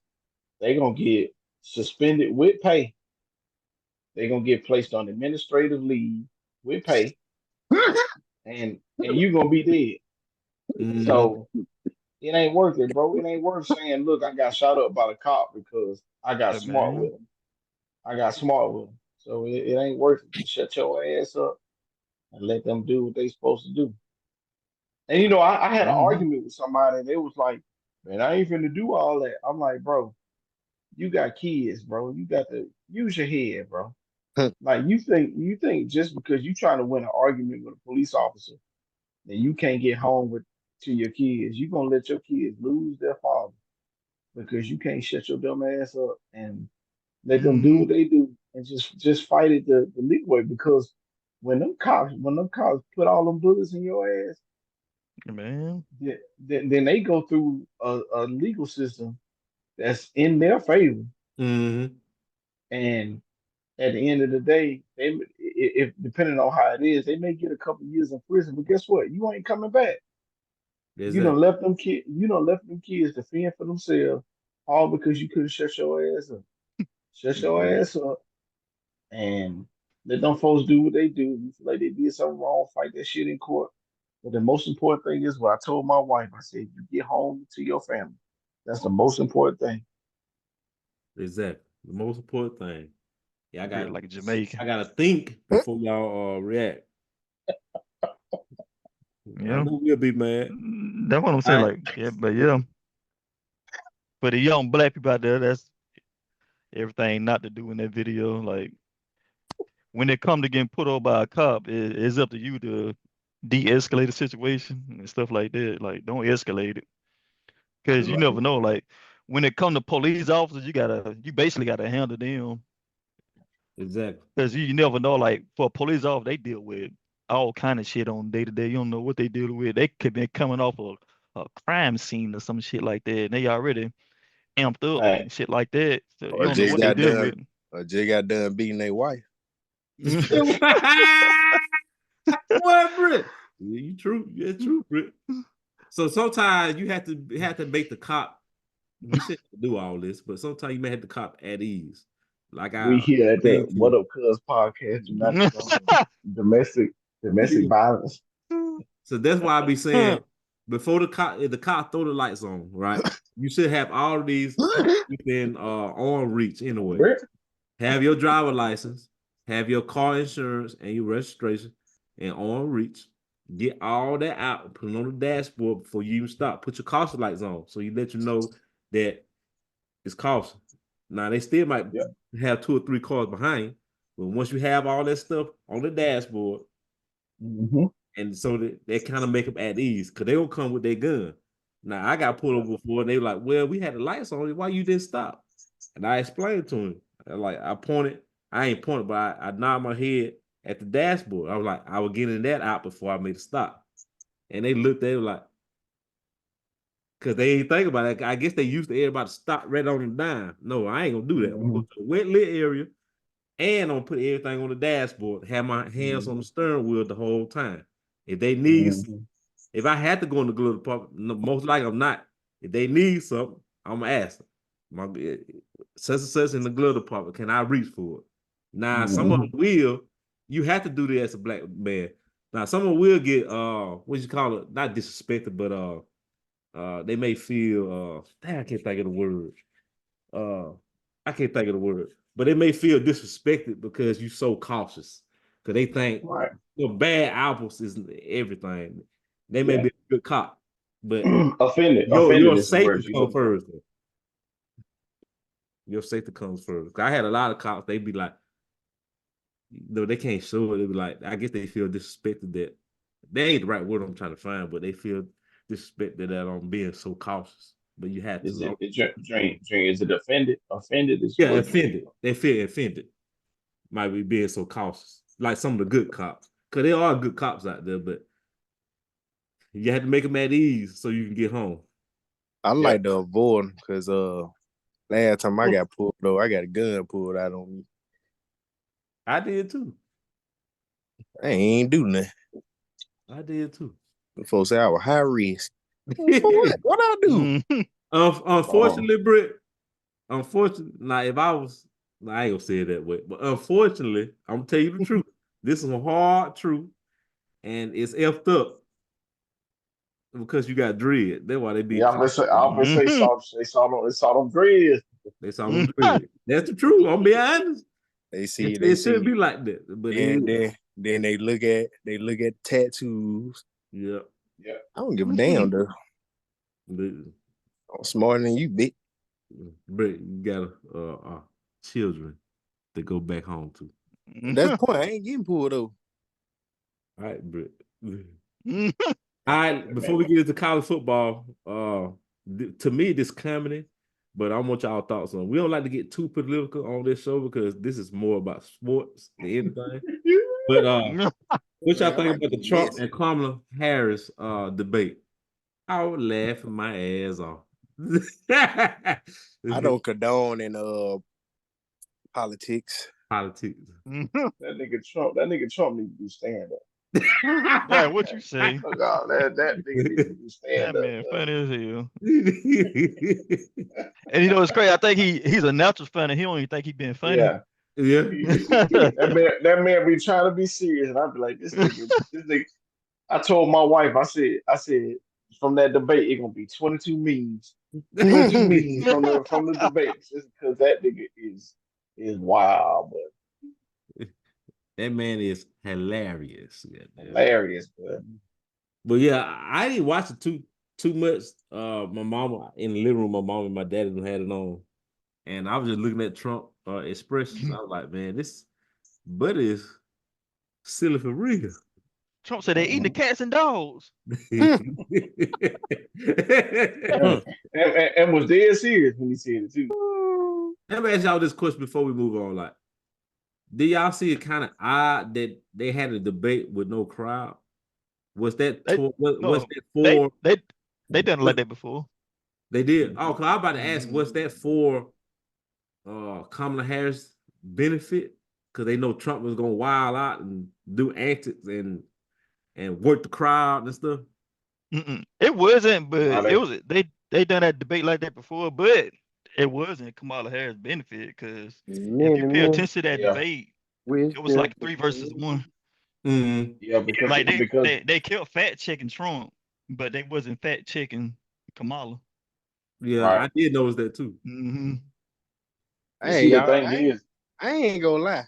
Speaker 2: they're gonna get suspended with pay. They're gonna get placed on administrative leave with pay, and you're gonna be dead.
Speaker 1: Mm-hmm.
Speaker 2: So it ain't worth it, bro. It ain't worth saying, look, I got shot up by the cop because I got
Speaker 3: Yeah,
Speaker 2: smart
Speaker 3: man.
Speaker 2: with him. I got smart with him. So it ain't worth it. Just shut your ass up and let them do what they supposed to do. And I had an
Speaker 3: Mm-hmm.
Speaker 2: argument with somebody and they was like, man, I ain't finna do all that. I'm like, bro, you got kids, bro. You got to use your head, bro. Like you think just because you trying to win an argument with a police officer and you can't get home with to your kids, you gonna let your kids lose their father. because you can't shut your dumb ass up and let them do what they do and just fight it the legal way. Because when them cops put all them bullets in your ass,
Speaker 3: Man.
Speaker 2: then they go through a legal system that's in their favor.
Speaker 1: Mm-hmm.
Speaker 2: And at the end of the day, if depending on how it is, they may get a couple years in prison. But guess what? You ain't coming back.
Speaker 1: There's
Speaker 2: You
Speaker 1: that.
Speaker 2: done left them kid. You done left them kids to fend for themselves, all because you couldn't shut your ass up. Shut your ass up and let them folks do what they do. You feel like they did something wrong, fight that shit in court. But the most important thing is what I told my wife. I said, you get home to your family. That's the most important thing.
Speaker 1: Exactly. The most important thing. Yeah,
Speaker 3: Real like a Jamaican.
Speaker 1: I gotta think before y'all react.
Speaker 3: Yeah.
Speaker 1: I know we'll be mad.
Speaker 3: That's what I'm saying. Like, yeah, but yeah. For the young black people out there, that's everything not to do in that video. Like, when it come to getting put over by a cop, it's up to you to de-escalate the situation and stuff like that. Like, don't escalate it. Because you never know. Like, when it come to police officers, you basically gotta handle them.
Speaker 1: Exactly.
Speaker 3: Because you never know. Like, for a police officer, they deal with all kind of shit on day to day. You don't know what they deal with. They could be coming off a crime scene or some shit like that. And they already amped up and shit like that. So you don't know what they deal with.
Speaker 6: Or Jay got done beating their wife.
Speaker 1: What, Britt? You true. Yeah, true, Britt. So sometimes you have to make the cop. We shouldn't do all this, but sometimes you may have the cop at ease. Like
Speaker 2: we here at the What Up Cuz podcast, do not domestic violence.
Speaker 1: So that's why I be saying before if the cop throw the lights on, right? You should have all of these within arm reach anyway. Have your driver license, have your car insurance and your registration, and arm reach. Get all that out, put it on the dashboard before you even stop. Put your caution lights on so you let you know that it's caution. Now they still might have 2 or 3 cars behind, but once you have all that stuff on the dashboard, and so they kind of make them at ease because they don't come with their gun. Now I got pulled over before and they were like, "Well, we had the lights on. Why you didn't stop?" And I explained to him, I pointed. I ain't pointed, but I nodded my head at the dashboard. I was like, I was getting that out before I made a stop. And they looked, they were like, because they ain't think about it. I guess they used to everybody stop right on the dime. No, I ain't gonna do that. I'm gonna go to the wet lit area and I'm gonna put everything on the dashboard, have my hands on the steering wheel the whole time. If they need, if I had to go in the glove department, most likely I'm not. If they need something, I'm gonna ask them. Such and such in the glove department, can I reach for it? Now, some of them will. You have to do this as a black man. Now, some of them will get what you call it, not disrespected, but they may feel I can't think of the word. I can't think of the word, but they may feel disrespected because you're so cautious. Because they think bad apples is everything. They may be a good cop, but
Speaker 2: offended.
Speaker 1: Your safety comes first. Your safety comes first. I had a lot of cops, they be like, no, they can't show it. They be like, I guess they feel disrespected that they ain't the right word I'm trying to find, but they feel disrespected that I'm being so cautious. But you have to.
Speaker 2: Is it offended? Offended is
Speaker 1: offended. They feel offended. Might be being so cautious. Like some of the good cops. Because there are good cops out there, but you have to make them at ease so you can get home.
Speaker 6: I like to avoid them because last time I got pulled over, I got a gun pulled out on me.
Speaker 1: I did too.
Speaker 6: I ain't do nothing. I
Speaker 1: did too.
Speaker 6: The folks say I was high risk. What? What I do?
Speaker 1: Unfortunately, Britt. Unfortunately, now if I was, I ain't gonna say it that way, but unfortunately, I'm gonna tell you the truth. This is a hard truth, and it's effed up because you got dread. That's why they be.
Speaker 2: Yeah, I'm gonna say, they saw them dreads.
Speaker 1: They saw them dread. That's the truth. I'm be honest.
Speaker 6: They see
Speaker 1: it shouldn't be like that, but
Speaker 6: then they look at tattoos.
Speaker 1: Yeah.
Speaker 6: I don't give a damn though. I'm smarter than you, bitch.
Speaker 1: But you got children to go back home to.
Speaker 6: That's the point. I ain't getting pulled over.
Speaker 1: All right, Britt. All right, before we get into college football, to me, this comedy, But I want y'all thoughts on. We don't like to get too political on this show because this is more about sports than anything. But what y'all think about the Trump and Kamala Harris debate? I would laugh my ass off.
Speaker 6: I don't condone in politics.
Speaker 1: Politics.
Speaker 2: That nigga Trump need to do stand up.
Speaker 3: Yeah, what you say?
Speaker 2: Oh, God, that nigga need to do stand
Speaker 3: That
Speaker 2: up.
Speaker 3: man funny as hell. And you know it's crazy. I think he's a natural funny. He don't even think he been funny.
Speaker 2: Yeah.
Speaker 1: Yeah.
Speaker 2: that man be trying to be serious, and I'd be like, this nigga. I told my wife, I said, from that debate, it's gonna be 22 memes. 22 memes from the debates. Just because that nigga is wild, but
Speaker 1: that man is hilarious.
Speaker 2: hilarious,
Speaker 1: but yeah, I didn't watch it too much. My mama in the living room, my mom and my daddy had it on, and I was just looking at Trump expressions. I was like, man, this buddy is silly for real.
Speaker 3: Trump said they eating the cats and dogs.
Speaker 2: and was dead serious when he said it too.
Speaker 1: Let me ask y'all this question before we move on. Like, did y'all see it kind of odd that they had a debate with no crowd? Was that was that for?
Speaker 3: They done like that before.
Speaker 1: They did. Oh, cause I was about to ask, was that for Kamala Harris benefit? Because they know Trump was gonna wild out and do antics and work the crowd and stuff.
Speaker 3: It wasn't, but it was. They done that debate like that before, but it wasn't Kamala Harris benefit because if you pay attention to that debate, it was like 3 versus 1.
Speaker 1: Mm-hmm.
Speaker 2: Yeah, because
Speaker 3: like they kept fact checking Trump, but they wasn't fact checking Kamala.
Speaker 1: Yeah, right. I did notice that too.
Speaker 3: Mm-hmm.
Speaker 6: Hey, y'all, I ain't gonna lie.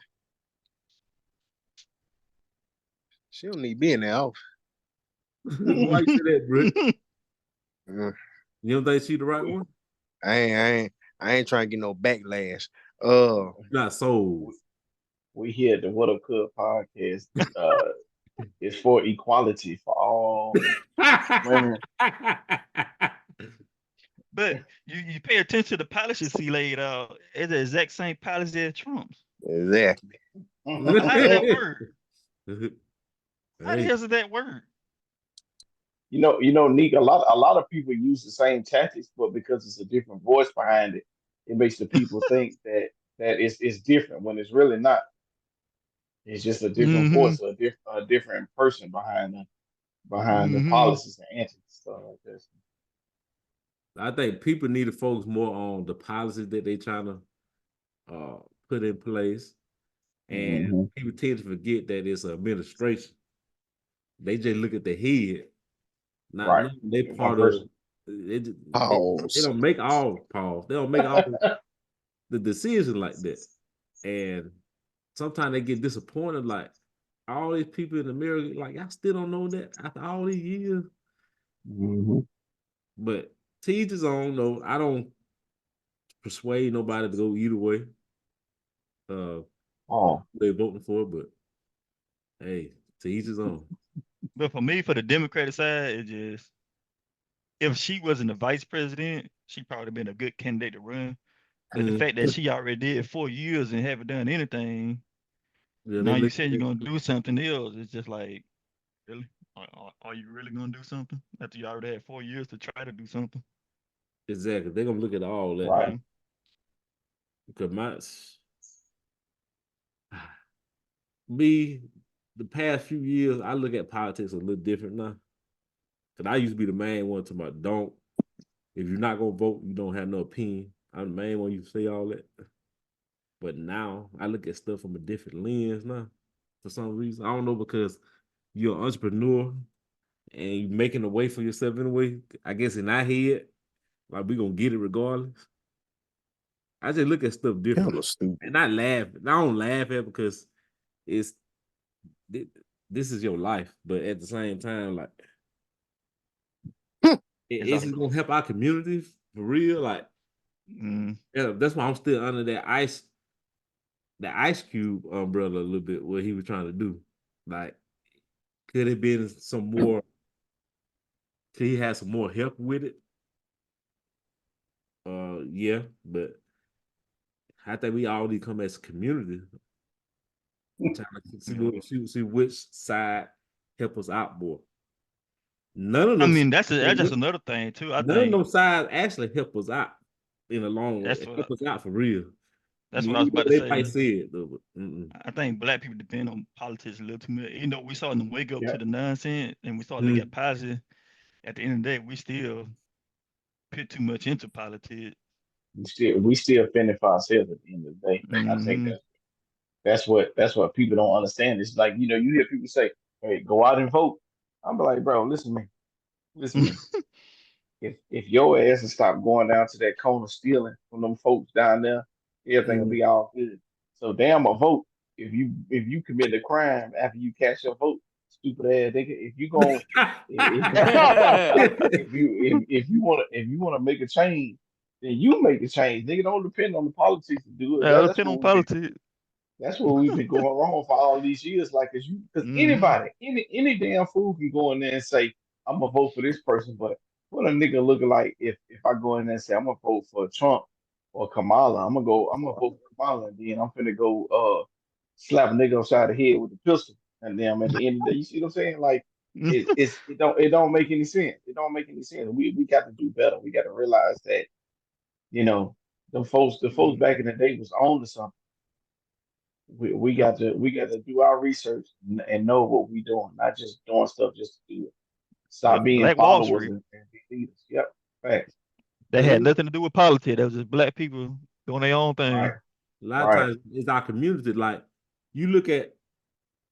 Speaker 6: She don't need to be in there.
Speaker 1: Why you say that, Britt? You don't think she the right one?
Speaker 6: I ain't trying to get no backlash.
Speaker 1: Not sold.
Speaker 2: We here at the What Up Cub podcast. It's for equality for all women.
Speaker 3: But you pay attention to the policies he laid out. It's the exact same policy as Trump's.
Speaker 6: Exactly.
Speaker 3: How did that work? How the hell does that work?
Speaker 2: You know, Nick, a lot of people use the same tactics, but because it's a different voice behind it, it makes the people think that it's different when it's really not. It's just a different voice, a different person behind the policies and antics stuff like this.
Speaker 1: I think people need to focus more on the policies that they trying to put in place, and people tend to forget that it's an administration. They just look at the head. Not they part of it. They don't make all pause. They don't make all the decisions like that. And sometimes they get disappointed. Like all these people in America, like I still don't know that after all these years. But to each his own. No, I don't persuade nobody to go either way. They're voting for it, but hey, to each his own.
Speaker 3: But for me, for the Democratic side, it just if she wasn't the vice president, she probably been a good candidate to run. But the fact that she already did 4 years and haven't done anything, now you said you're gonna do something else. It's just like, really? Are you really gonna do something after you already had 4 years to try to do something?
Speaker 1: Exactly. They're gonna look at all that.
Speaker 2: Right.
Speaker 1: Because the past few years, I look at politics a little different now. Because I used to be the main one talking about if you're not gonna vote, you don't have no opinion. I'm the main one you say all that. But now I look at stuff from a different lens now. For some reason. I don't know, because you're an entrepreneur and you're making a way for yourself anyway. I guess in our head, like we're gonna get it regardless. I just look at stuff different. And not laugh. I don't laugh at it because this is your life. But at the same time, like is it gonna help our community for real? Like yeah, that's why I'm still under that Ice Cube umbrella a little bit, what he was trying to do. Like, could it been some more? Could he have some more help with it? Yeah, but I think we all need to come as a community. Trying to see which side help us out more. None of
Speaker 3: I
Speaker 1: them.
Speaker 3: mean, that's just another thing too. I
Speaker 1: none of
Speaker 3: think
Speaker 1: them sides actually help us out in the long run. Help us out for real.
Speaker 3: That's what I was about to
Speaker 1: they
Speaker 3: say.
Speaker 1: might say it though, but
Speaker 3: I think black people depend on politics a little too much. You know, we starting to wake up to the nonsense, and we starting to get positive. At the end of the day, we still put too much into politics.
Speaker 2: We still fending for ourselves at the end of the day. I think that's what people don't understand. It's like, you hear people say, "Hey, go out and vote." I'm like, bro, listen to me. If your ass will stop going down to that corner stealing from them folks down there, everything will be all good. So damn a vote. If you commit a crime after you cast your vote, stupid ass nigga. If you wanna make a change, then you make the change. Nigga, don't depend on the politics to do it.
Speaker 3: Yeah, depend on politics.
Speaker 2: That's where we've been going wrong for all these years. Like, because anybody, any damn fool can go in there and say, "I'm gonna vote for this person," but what a nigga looking like if I go in there and say I'm gonna vote for Trump or Kamala, I'm gonna vote for Kamala, and then I'm finna go slap a nigga upside the head with a pistol, and then I'm at the end of the day, you see what I'm saying? Like it don't make any sense. It don't make any sense. We got to do better. We got to realize that the folks back in the day was on to something. We got to do our research and know what we're doing, not just doing stuff just to do it. Stop being
Speaker 3: Black
Speaker 2: followers
Speaker 3: Wall Street.
Speaker 2: and be leaders. Yep, facts.
Speaker 3: That had nothing to do with politics. That was just black people doing their own thing.
Speaker 2: Right.
Speaker 1: A lot of times it's our community. Like you look at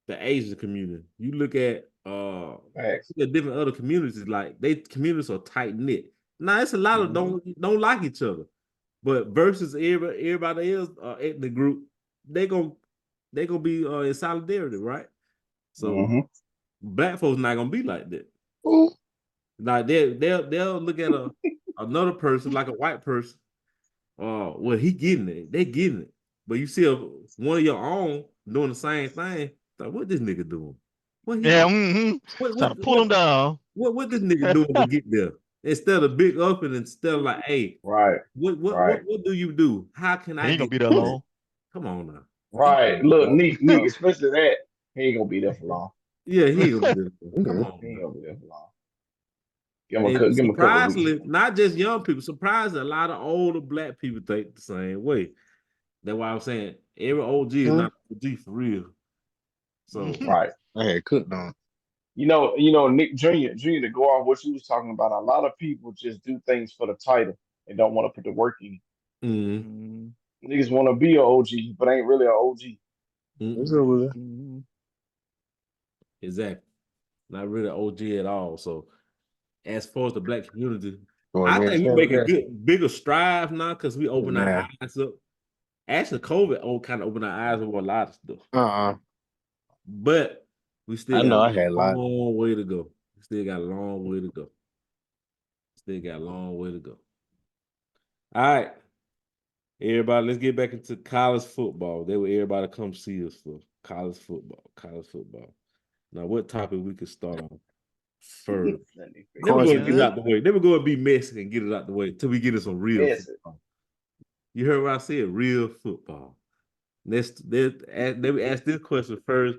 Speaker 1: the Asian community, you look at different other communities. Like they communities are tight knit. Now it's a lot of don't like each other, but versus everybody else ethnic group, they gonna be in solidarity, right? So black folks not gonna be like that. Like they'll look at another person like a white person. Well, he getting it. They getting it. But you see one of your own doing the same thing. Like, what this nigga doing? What he
Speaker 3: trying to pull him down.
Speaker 1: What this nigga doing to get there? Instead of big up and instead of like, hey, what do you do? How can I
Speaker 3: ain't gonna
Speaker 1: get
Speaker 3: be there long?
Speaker 1: Come on now.
Speaker 2: Right. Look, Nick, especially that, he ain't gonna be there for long.
Speaker 1: Yeah, he ain't gonna be there. Come on.
Speaker 2: He ain't gonna be there for long. Give him a couple
Speaker 1: surprisingly, not just young people, surprisingly, a lot of older black people think the same way. That's why I'm saying every OG is not OG for real. So
Speaker 2: right.
Speaker 6: I had cooked on.
Speaker 2: Nick Jr., to go off what you was talking about, a lot of people just do things for the title and don't want to put the work in. Niggas want to be an OG, but ain't really an OG.
Speaker 1: Exactly. Not really OG at all. So as far as the black community, I think we make a bigger strive now because we open our eyes up. Actually, COVID kind of opened our eyes over a lot of stuff. But we still got a long way to go. We still got a long way to go. All right. Everybody, let's get back into college football. They were everybody come see us for college football. Now, what topic we could start on first? Never go and get it out the way. Never go and be messy and get it out the way until we get into some real football. You heard what I said? Real football. Let me ask this question first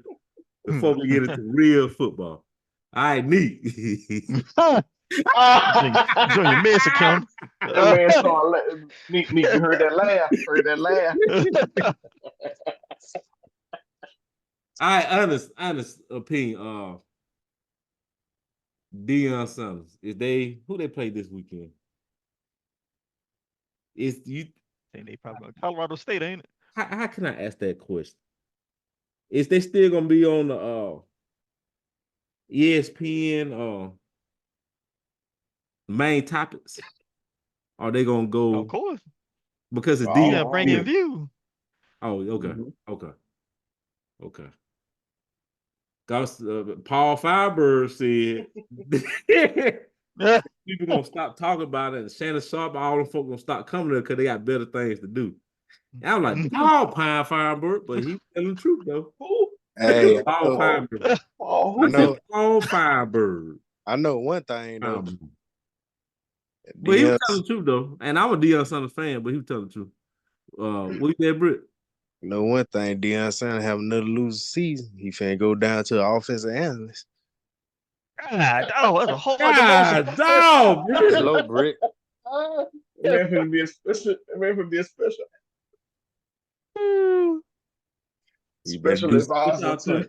Speaker 1: before we get into real football. All right, Neat.
Speaker 3: Junior Mexican.
Speaker 2: That man started Nick, you heard that laugh.
Speaker 1: All right, honest opinion. Deion Sanders. Who they play this weekend?
Speaker 3: They probably Colorado State, ain't it?
Speaker 1: How can I ask that question? Is they still gonna be on the ESPN main topics? Are they gonna go?
Speaker 3: Of course,
Speaker 1: because it's Deion
Speaker 3: bringing view.
Speaker 1: Oh, okay, okay. Because Paul Feinberg said people gonna stop talking about it, and Shannon Sharp, all them folks gonna stop coming there because they got better things to do. And I'm like, Paul Feinberg, but he's telling the truth though.
Speaker 6: Hey,
Speaker 1: Paul Feinberg.
Speaker 2: Paul Feinberg.
Speaker 1: Paul Feinberg.
Speaker 6: I know one thing though.
Speaker 1: But he was telling the truth though, and I'm a Deion Sanders fan, but he was telling the truth. What you said, Britt?
Speaker 6: You know one thing, Deion Sanders have another losing season. He finna go down to an offensive analyst.
Speaker 3: God, oh, that's a whole other motion.
Speaker 1: God, dog, Britt.
Speaker 4: Hello, Britt.
Speaker 2: Man, finna be a special. Man, finna be a special. Special advisor too.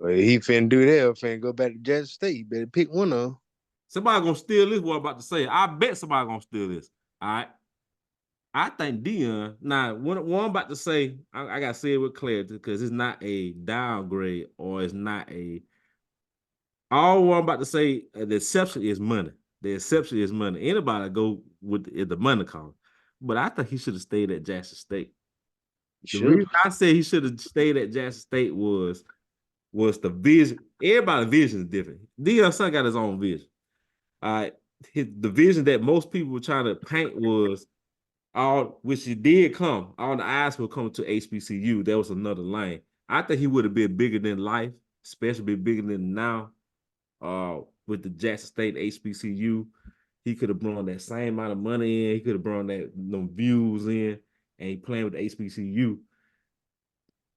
Speaker 6: Well, he finna do that. Finna go back to Jackson State. You better pick one of them.
Speaker 1: Somebody gonna steal this. What I'm about to say. I bet somebody gonna steal this. All right. I think Deion. Now, what I'm about to say, I gotta say it with clarity because it's not a downgrade or it's not a. All what I'm about to say, the exception is money. The exception is money. Anybody go with the money column, but I think he should have stayed at Jackson State. The reason I said he should have stayed at Jackson State was the vision. Everybody's vision is different. Deion son got his own vision. All right, the vision that most people were trying to paint was which it did come. All the eyes will come to HBCU. There was another lane. I think he would have been bigger than life, especially bigger than now. With the Jackson State HBCU, he could have brought that same amount of money in. He could have brought them views in, and he playing with the HBCU.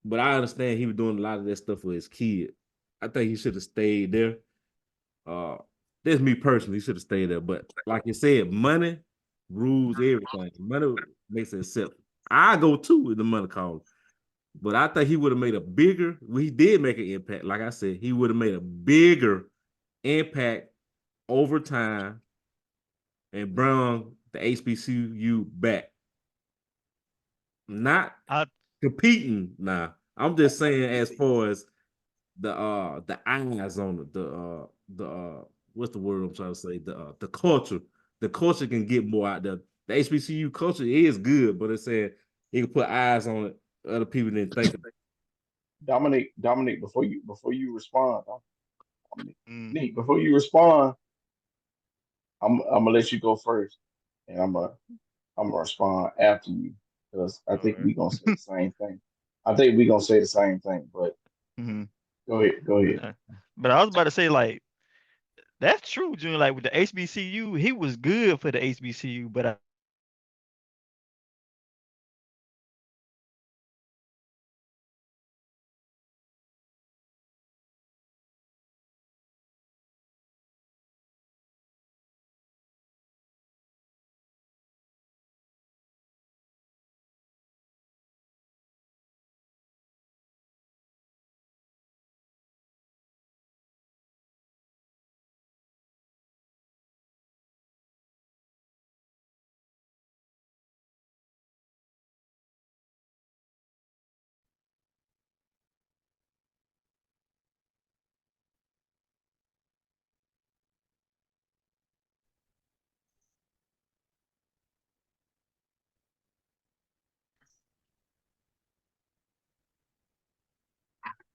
Speaker 1: But I understand he was doing a lot of that stuff for his kid. I think he should have stayed there. That's me personally. He should have stayed there. But like you said, money rules everything. Money makes it accept. I go too with the money call. But I think he would have made a bigger. He did make an impact. Like I said, he would have made a bigger impact over time and brought the HBCU back. Not competing now. I'm just saying as far as the eyes on it, the what's the word I'm trying to say? The culture. The culture can get more out there. The HBCU culture is good, but it's saying you can put eyes on it. Other people didn't think of it.
Speaker 2: Dominic, before you respond, Nick, before you respond, I'm gonna let you go first, and I'm gonna respond after you because I think we gonna say the same thing. I think we gonna say the same thing, but go ahead.
Speaker 3: But I was about to say, like, that's true, Junior. Like with the HBCU, he was good for the HBCU, but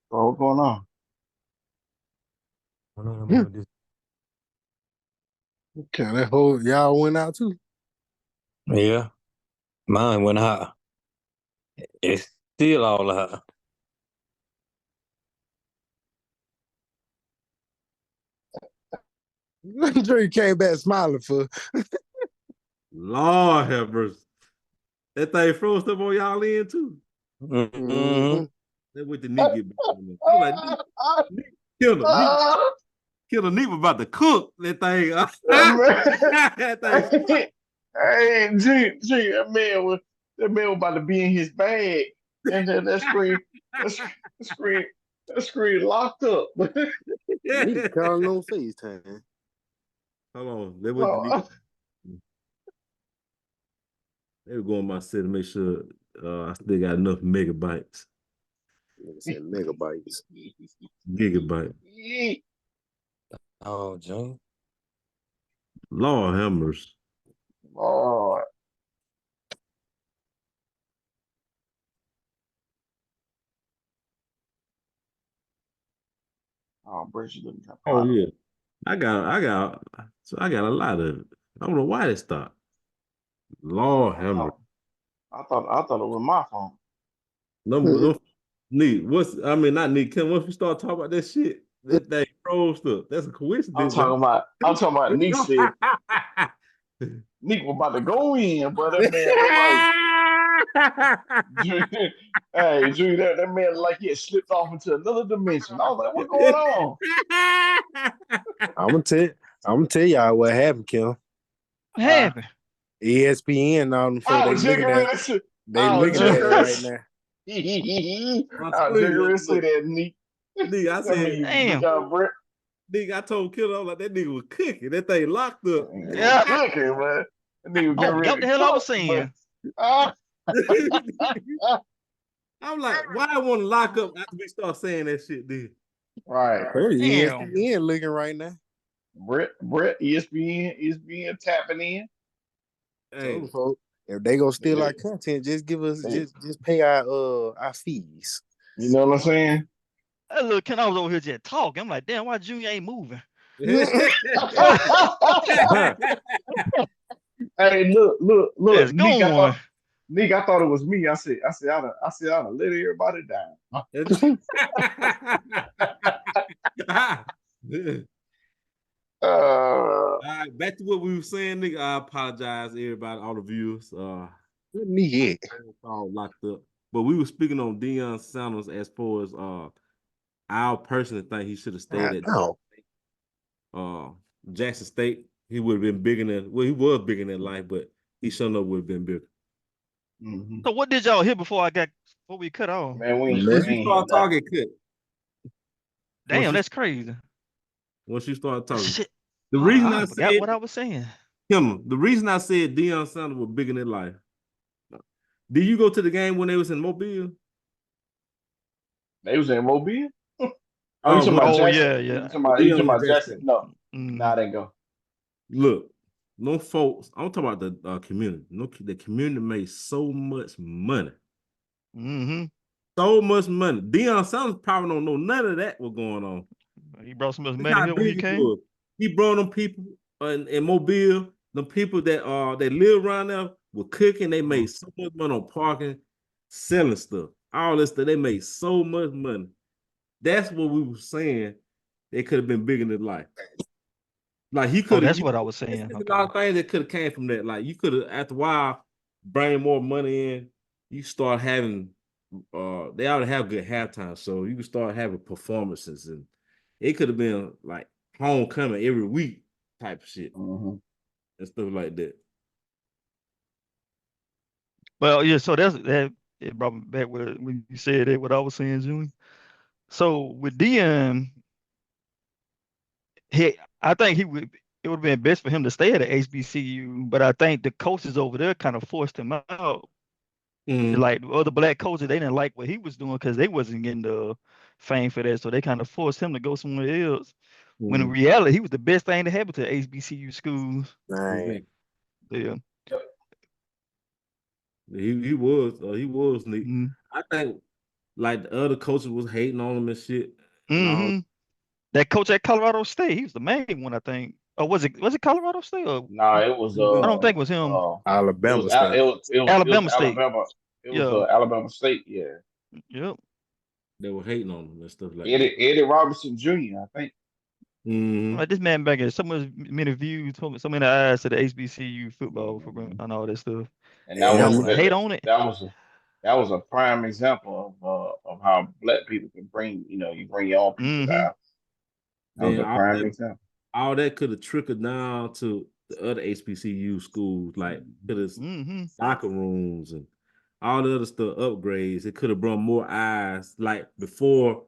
Speaker 2: So what's going on?
Speaker 6: Okay, that whole y'all went out too.
Speaker 4: Yeah, mine went high. It's still all high.
Speaker 6: Dre came back smiling for.
Speaker 1: Lord have mercy. That thing froze up on y'all in too.
Speaker 4: Mm-hmm.
Speaker 1: That with the Nick get back on there. I'm like, Nick, kill Nick was about to cook that thing.
Speaker 2: That thing. Hey, G, that man was about to be in his bag, and then that screen locked up.
Speaker 6: Nick calling on FaceTime.
Speaker 1: Hold on, they were going my set to make sure I still got enough megabytes.
Speaker 6: Said megabytes.
Speaker 1: Gigabyte.
Speaker 4: Oh, June.
Speaker 1: Lord have mercy.
Speaker 2: Lord. Oh, Bridget looking kind of
Speaker 1: Oh yeah. I got a lot of it. I don't know why they stopped. Lord have mercy.
Speaker 2: I thought it was my phone.
Speaker 1: No, Neat. Not Neat. Kim, once we start talking about that shit, that thing froze up. That's a coincidence.
Speaker 2: I'm talking about Nick said. Nick was about to go in, but that man looked like, hey, Drew, that man looked like he had slipped off into another dimension. I was like, what's going on?
Speaker 6: I'm gonna tell y'all what happened, Kim.
Speaker 3: What happened?
Speaker 6: ESPN and all them folks,
Speaker 2: I was just getting ready to say,
Speaker 6: they looking at it right now.
Speaker 2: I was just getting ready to say that, Nick.
Speaker 1: Nigga, I said,
Speaker 3: damn.
Speaker 2: Brett.
Speaker 1: Nigga, I told Kiddo like that nigga was cooking. That thing locked up.
Speaker 2: Yeah, cooking, man. That nigga was getting ready
Speaker 3: what the hell I was saying?
Speaker 1: I'm like, why I want to lock up after we start saying that shit, dude?
Speaker 2: Right.
Speaker 3: Damn.
Speaker 6: ESPN looking right now.
Speaker 2: Brett, ESPN tapping in.
Speaker 1: Hey,
Speaker 6: Folks, if they gonna steal our content, just give us just pay our fees.
Speaker 2: You know what I'm saying?
Speaker 3: That little Ken, I was over here just talking. I'm like, damn, why Junior ain't moving?
Speaker 2: Hey, look.
Speaker 3: It's going.
Speaker 2: Nick, I thought it was me. I said, I'd let everybody down.
Speaker 1: All right, back to what we were saying, nigga. I apologize, everybody, all the viewers.
Speaker 6: Me
Speaker 1: all locked up. But we were speaking on Deion Sanders as far as our personally think he should have stayed at Jackson State. He would have been bigger than he was bigger than life, but he sure enough would have been bigger.
Speaker 2: Mm-hmm.
Speaker 3: So what did y'all hear before we cut off?
Speaker 2: Man, we
Speaker 1: Once you start talking, cut.
Speaker 3: Damn, that's crazy.
Speaker 1: Once you start talking.
Speaker 3: Shit.
Speaker 1: The reason I
Speaker 3: forgot
Speaker 1: said
Speaker 3: what I was saying.
Speaker 1: The reason I said Deion Sanders was bigger than life. Did you go to the game when they was in Mobile?
Speaker 2: They was in Mobile? You
Speaker 3: Oh,
Speaker 2: talking about Jackson?
Speaker 3: Yeah.
Speaker 2: You talking about Jackson? No. Nah, I didn't go.
Speaker 1: Look, no folks, I'm talking about the community. The community made so much money.
Speaker 3: Mm-hmm.
Speaker 1: So much money. Deion Sanders probably don't know none of that was going on.
Speaker 3: He brought so much money here when he came.
Speaker 1: He brought them people in Mobile, the people that live around there were cooking. They made so much money on parking, selling stuff. All this stuff. They made so much money. That's what we were saying. They could have been bigger than life. Like he could have.
Speaker 3: That's what I was saying.
Speaker 1: A lot of things that could have came from that. Like you could have, after a while, bring more money in. You start having. They ought to have good halftime, so you can start having performances, and it could have been like homecoming every week type of shit and stuff like that.
Speaker 3: Well, yeah. So that it brought me back when you said that. What I was saying, Junior. So with Deion, I think it would have been best for him to stay at the HBCU, but I think the coaches over there kind of forced him out. Like other black coaches, they didn't like what he was doing because they wasn't getting the fame for that, so they kind of forced him to go somewhere else. When in reality, he was the best thing to happen to HBCU schools.
Speaker 6: Right.
Speaker 3: Yeah.
Speaker 1: He was neat. I think like the other coaches was hating on him and shit.
Speaker 3: That coach at Colorado State, he was the main one, I think. Or was it Colorado State? Or
Speaker 2: nah, it was
Speaker 3: I don't think it was him.
Speaker 6: Alabama State.
Speaker 2: It was
Speaker 3: Alabama State.
Speaker 2: It was Alabama State, yeah.
Speaker 3: Yep.
Speaker 1: They were hating on him and stuff like
Speaker 2: that. Eddie Robertson Jr., I think.
Speaker 3: Like this man back in so many views, so many eyes to the HBCU football and all that stuff.
Speaker 2: And that was
Speaker 3: hate on it.
Speaker 2: That was a prime example of how black people can bring, you bring your own people down. That was a prime example.
Speaker 1: All that could have trickled down to the other HBCU schools, like locker rooms and all the other stuff, upgrades. It could have brought more eyes, like before,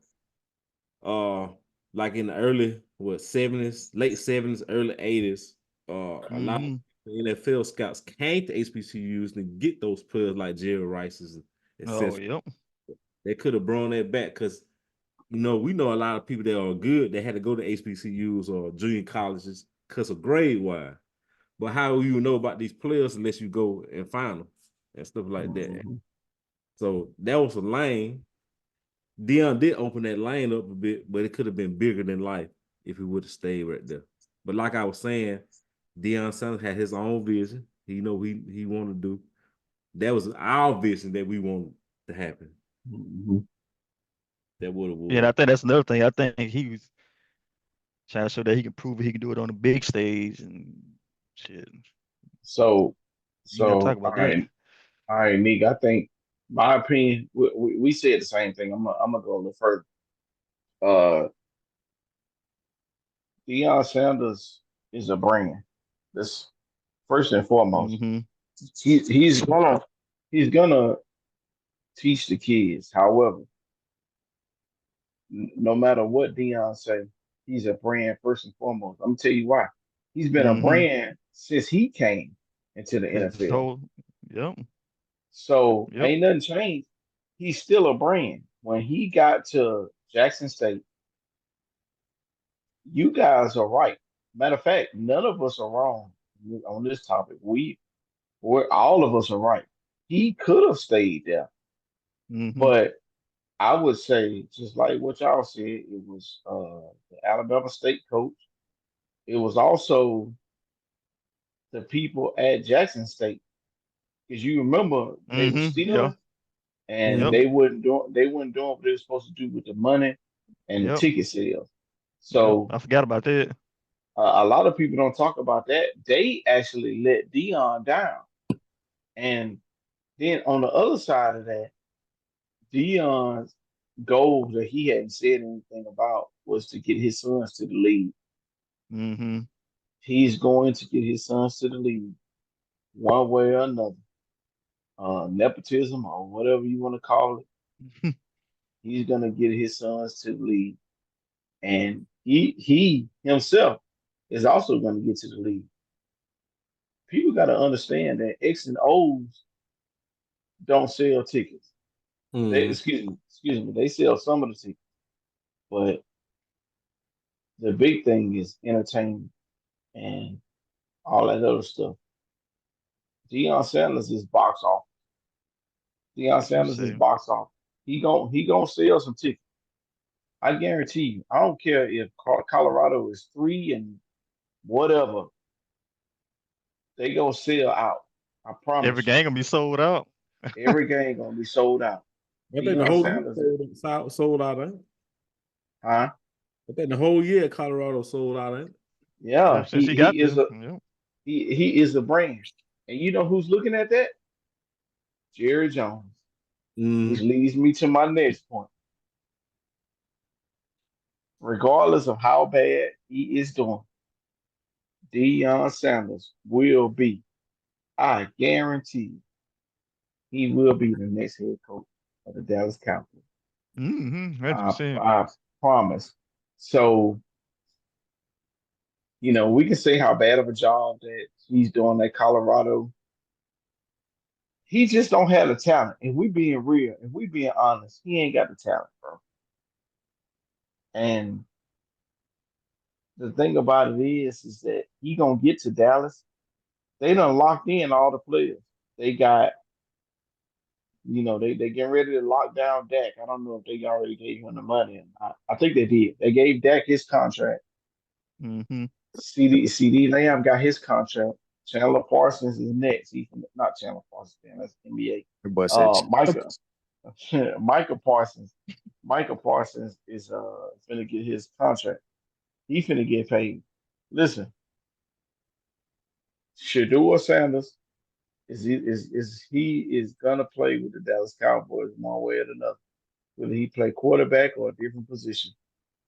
Speaker 1: like in the early 70s, late 70s, early 80s. A lot of NFL scouts came to HBCUs to get those players like Jerry Rice's. They could have brought that back because we know a lot of people that are good that had to go to HBCUs or junior colleges because of grade wise. But how will you know about these players unless you go and find them and stuff like that? So that was a lane. Deion did open that lane up a bit, but it could have been bigger than life if he would have stayed right there. But like I was saying, Deion Sanders had his own vision. He wanted to do. That was our vision that we wanted to happen. That would have.
Speaker 3: Yeah, I think that's another thing. I think he was trying to show that he can prove he can do it on the big stage and shit.
Speaker 2: So,
Speaker 3: You gotta talk
Speaker 2: so
Speaker 3: about that.
Speaker 2: all right, Nick. I think my opinion. We said the same thing. I'm gonna go a little further. Uh, Deion Sanders is a brand. This first and foremost.
Speaker 3: Mm-hmm.
Speaker 2: He's gonna teach the kids. However, no matter what Deion say, he's a brand first and foremost. I'm gonna tell you why. He's been a
Speaker 3: Mm-hmm.
Speaker 2: brand since he came into the
Speaker 3: This
Speaker 2: NFL.
Speaker 3: whole, yep,
Speaker 2: So
Speaker 3: yep.
Speaker 2: ain't nothing changed. He's still a brand. When he got to Jackson State, you guys are right. Matter of fact, none of us are wrong on this topic. We're all of us are right. He could have stayed there,
Speaker 3: Mm-hmm.
Speaker 2: but I would say, just like what y'all said, it was the Alabama State coach. It was also the people at Jackson State, because you remember they were
Speaker 3: Mm-hmm. Yeah.
Speaker 2: stealing and
Speaker 3: Yep.
Speaker 2: they weren't doing what they were supposed to do with the money and the
Speaker 3: Yep.
Speaker 2: ticket sales.
Speaker 3: Yep.
Speaker 2: So
Speaker 3: I forgot about that.
Speaker 2: a lot of people don't talk about that. They actually let Dion down, and then on the other side of that, Dion's goal that he hadn't said anything about was to get his sons to the league.
Speaker 3: Mm-hmm.
Speaker 2: He's going to get his sons to the league one way or another. Nepotism or whatever you want to call it. He's gonna get his sons to the league, and he himself is also gonna get to the league. People got to understand that X and O's don't sell tickets. They
Speaker 6: Mm.
Speaker 2: excuse me, they sell some of the tickets, but the big thing is entertainment and all that other stuff. Deion Sanders is box office. Deion
Speaker 3: That's what you
Speaker 2: Sanders is
Speaker 3: say.
Speaker 2: box office. He gonna sell some tickets. I guarantee you. I don't care if Colorado is 3 and whatever, they gonna sell out. I
Speaker 3: Every
Speaker 2: promise you.
Speaker 3: game gonna be sold out.
Speaker 2: Every game gonna be sold out.
Speaker 1: I think the
Speaker 2: Deion
Speaker 1: whole year
Speaker 2: Sanders,
Speaker 1: sold out, ain't it?
Speaker 2: huh?
Speaker 1: I think the whole year Colorado sold out, ain't it?
Speaker 2: Yeah,
Speaker 3: Ever since he got there. Yep.
Speaker 2: he is a brand. And you know who's looking at that? Jerry Jones. Which
Speaker 6: Mm.
Speaker 2: leads me to my next point. Regardless of how bad he is doing, Deion Sanders will be, I guarantee, he will be the next head coach of the Dallas Cowboys.
Speaker 3: Mm-hmm.
Speaker 2: I,
Speaker 3: 100%.
Speaker 2: I promise. So, we can say how bad of a job that he's doing at Colorado. He just don't have the talent. If we being real, if we being honest, he ain't got the talent, bro. And the thing about it is that he gonna get to Dallas. They done locked in all the players. They got, they getting ready to lock down Dak. I don't know if they already gave him the money or not. I think they did. They gave Dak his contract.
Speaker 3: Mm-hmm.
Speaker 2: CD Lamb got his contract. Chandler Parsons is next. He's not Chandler Parsons, man. That's NBA.
Speaker 6: The boy said,
Speaker 2: Micah Micah Parsons. Micah Parsons is finna get his contract. He finna get paid. Listen, Shadua Sanders is gonna play with the Dallas Cowboys one way or another. Whether he play quarterback or a different position.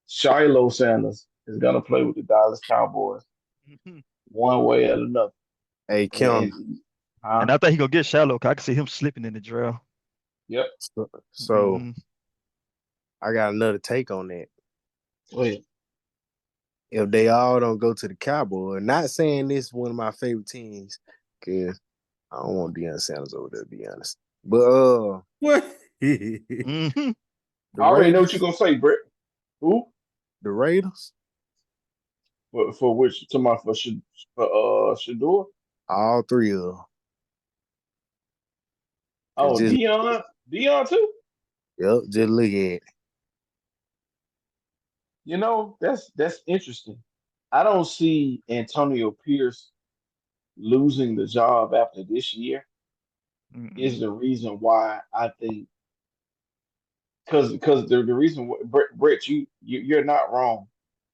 Speaker 2: Shiloh Sanders is gonna play with the Dallas Cowboys
Speaker 3: Mm-hmm.
Speaker 2: one way or another.
Speaker 6: "Hey, Kim."
Speaker 2: Huh?
Speaker 3: And I think he gonna get shallow. 'Cause I can see him slipping in the draft.
Speaker 2: Yep.
Speaker 6: So
Speaker 3: Mm-hmm.
Speaker 6: I got another take on that.
Speaker 2: Go ahead.
Speaker 6: If they all don't go to the Cowboys, not saying this is one of my favorite teams, because I don't want Deion Sanders over there, to be honest. But
Speaker 1: What?
Speaker 3: Mm-hmm.
Speaker 6: the
Speaker 2: I already know what
Speaker 6: Raiders,
Speaker 2: you're gonna say, Brett. Who?
Speaker 6: the Raiders,
Speaker 2: For which tomorrow for Shador?
Speaker 6: all three of them.
Speaker 2: Oh,
Speaker 6: Just
Speaker 2: Dion too.
Speaker 6: just look at it.
Speaker 2: That's interesting. I don't see Antonio Pierce losing the job after this year. Is
Speaker 3: Mm-mm.
Speaker 2: the reason why I think because the reason Brett, you're not wrong.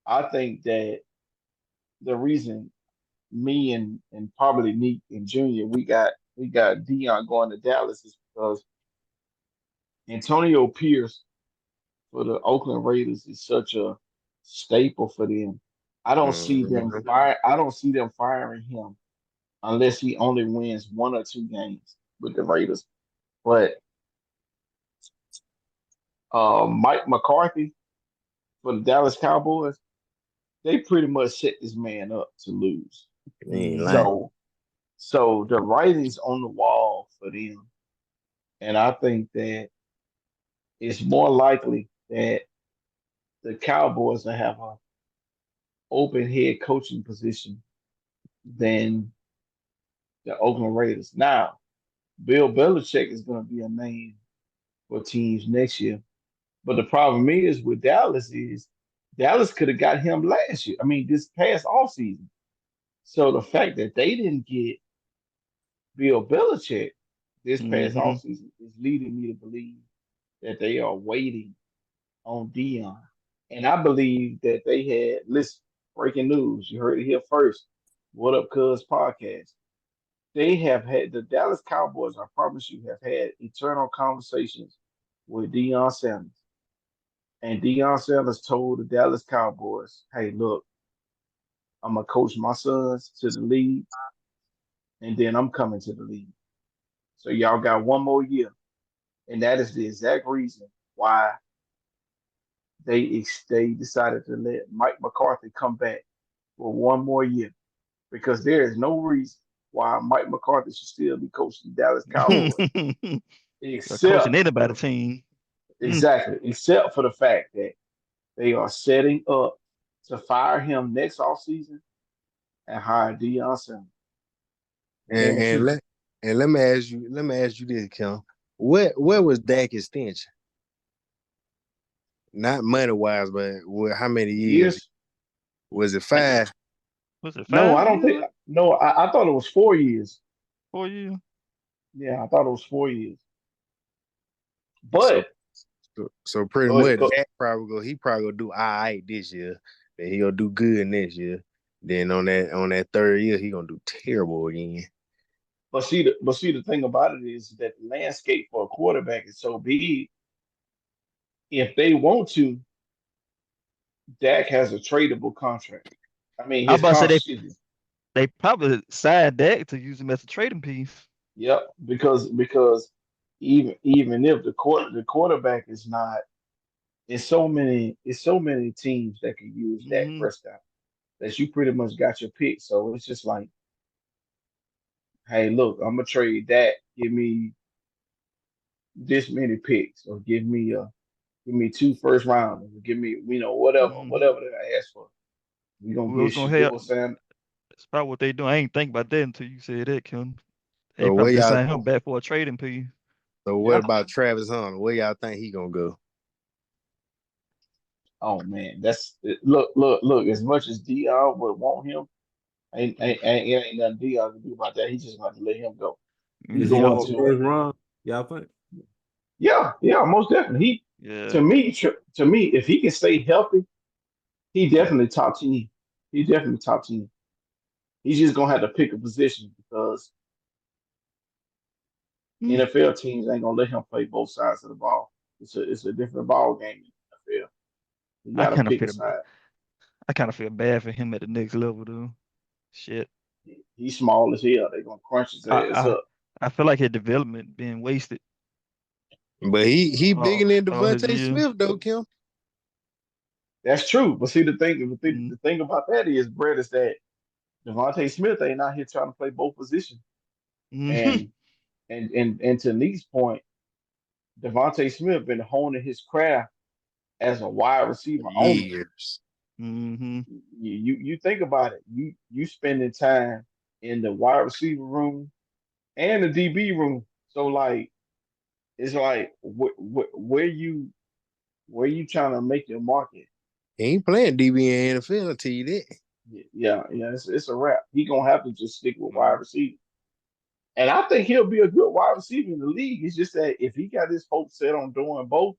Speaker 2: I think that the reason me and probably Neek and Junior, we got Dion going to Dallas is because Antonio Pierce for the Oakland Raiders is such a staple for them.
Speaker 6: Mhm.
Speaker 2: I don't see them firing him unless he only wins 1 or 2 games with the Raiders. But Mike McCarthy for the Dallas Cowboys, they pretty much set this man up to lose.
Speaker 6: He ain't lying.
Speaker 2: So the writing's on the wall for them. And I think that it's more likely that the Cowboys will have a open head coaching position than the Oakland Raiders. Now, Bill Belichick is going to be a name for teams next year. But the problem is Dallas could have got him last year. I mean, this past offseason. So the fact that they didn't get Bill Belichick this past
Speaker 3: Mm-hmm.
Speaker 2: offseason is leading me to believe that they are waiting on Dion. And I believe that they had, listen, breaking news. You heard it here first. What Up Cuz podcast. They have had the Dallas Cowboys, I promise you, have had eternal conversations with Deion Sanders. And Deion Sanders told the Dallas Cowboys, hey, look, I'm going to coach my sons to the league, and then I'm coming to the league. So y'all got 1 more year. And that is the exact reason why they decided to let Mike McCarthy come back for 1 more year. Because there is no reason why Mike McCarthy should still be coaching the Dallas Cowboys.
Speaker 3: Coaching
Speaker 2: Except
Speaker 3: anybody team.
Speaker 2: exactly, except for the fact that they are setting up to fire him next offseason and hire Deion Sanders.
Speaker 6: And
Speaker 2: Guaranteed.
Speaker 6: let me ask you this, Kim. Where was Dak extension? Not money wise, but how many years? Was it 5?
Speaker 3: Was it
Speaker 2: No,
Speaker 3: 5
Speaker 2: I don't think.
Speaker 3: years?
Speaker 2: No, I thought it was 4 years.
Speaker 3: 4 years?
Speaker 2: Yeah, I thought it was 4 years.
Speaker 6: So,
Speaker 2: But
Speaker 6: so pretty
Speaker 2: go ahead,
Speaker 6: much Dak he probably gonna do all right this year. Then he gonna do good next year. Then on that third year, he gonna do terrible again.
Speaker 2: but see the thing about it is that the landscape for a quarterback is so big. If they want to, Dak has a tradable contract. I mean,
Speaker 3: I was
Speaker 2: his
Speaker 3: about to say
Speaker 2: contract.
Speaker 3: they probably signed Dak to use him as a trading piece.
Speaker 2: Yep, because even if the quarterback is not, it's so many teams that can use Dak
Speaker 3: Mm-hmm.
Speaker 2: Prescott that you pretty much got your pick. So it's just like, hey, look, I'm gonna trade that. Give me this many picks, or give me 2 first rounders, or give me
Speaker 3: Mm-hmm.
Speaker 2: whatever that I ask for. We gonna
Speaker 3: Who else
Speaker 2: get
Speaker 3: gonna help?
Speaker 2: Shador Sanders.
Speaker 3: That's probably what they do. I ain't think about that until you said that, Kim. They
Speaker 6: So where
Speaker 3: probably
Speaker 6: y'all?
Speaker 3: signed him back for a trading piece.
Speaker 6: So what
Speaker 2: Yeah.
Speaker 6: about Travis Hunter? Where y'all think he gonna go?
Speaker 2: Oh man, look. As much as Dion would want him, ain't nothing Dion can do about that. He's just going to let him go. He's
Speaker 1: Is he
Speaker 2: going
Speaker 1: off
Speaker 3: Mm-hmm.
Speaker 2: to.
Speaker 1: first round? Y'all think?
Speaker 2: Yeah, most definitely.
Speaker 3: Yeah.
Speaker 2: To me, if he can stay healthy, he definitely top 10. He definitely top 10. He's just gonna have to pick a position because NFL teams ain't gonna let him play both sides of the ball. It's a different ball game in the NFL. You
Speaker 3: I
Speaker 2: gotta
Speaker 3: kind of
Speaker 2: pick a
Speaker 3: feel
Speaker 2: side.
Speaker 3: I kind of feel bad for him at the next level, though. Shit.
Speaker 2: He's small as hell. They're gonna crunch his
Speaker 3: I
Speaker 2: ass
Speaker 3: I,
Speaker 2: up.
Speaker 3: I feel like his development being wasted
Speaker 6: But he bigger than
Speaker 3: all his
Speaker 6: Devontae
Speaker 3: years.
Speaker 6: Smith though, Kim.
Speaker 2: That's true. But see,
Speaker 3: Mm-hmm.
Speaker 2: the thing about that is, Brett, is that Devontae Smith ain't out here trying to play both positions.
Speaker 3: Mm-hmm.
Speaker 2: And and to Neek's point, Devontae Smith been honing his craft as a wide receiver only.
Speaker 6: Years.
Speaker 3: Mm-hmm.
Speaker 2: You think about it. You spending time in the wide receiver room and the DB room. So like it's like where you trying to make your market?
Speaker 6: He ain't playing DB in the NFL, I'll tell you that.
Speaker 2: Yeah. It's a wrap. He gonna have to just stick with wide
Speaker 3: Mm-hmm.
Speaker 2: receiver. And I think he'll be a good wide receiver in the league. It's just that if he got his hopes set on doing both,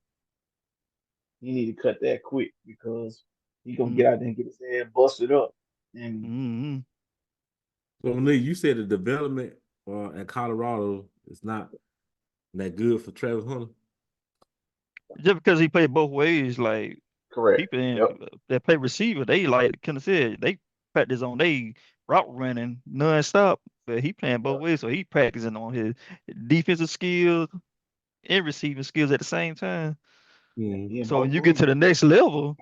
Speaker 2: he need to cut that quick because he gonna get out there and get his head busted up. And
Speaker 3: Mm-hmm.
Speaker 1: So Nick, you said the development in Colorado is not that good for Travis Hunter.
Speaker 3: Just because he played both ways, like
Speaker 2: Correct.
Speaker 3: people
Speaker 2: Yep.
Speaker 3: that play receiver, they like kind of said they practice on they route running nonstop. But he playing both ways, so he practicing on his defensive skills and receiving skills at the same time.
Speaker 2: He in
Speaker 3: So when
Speaker 2: both
Speaker 3: you get to the
Speaker 2: leagues.
Speaker 3: next level,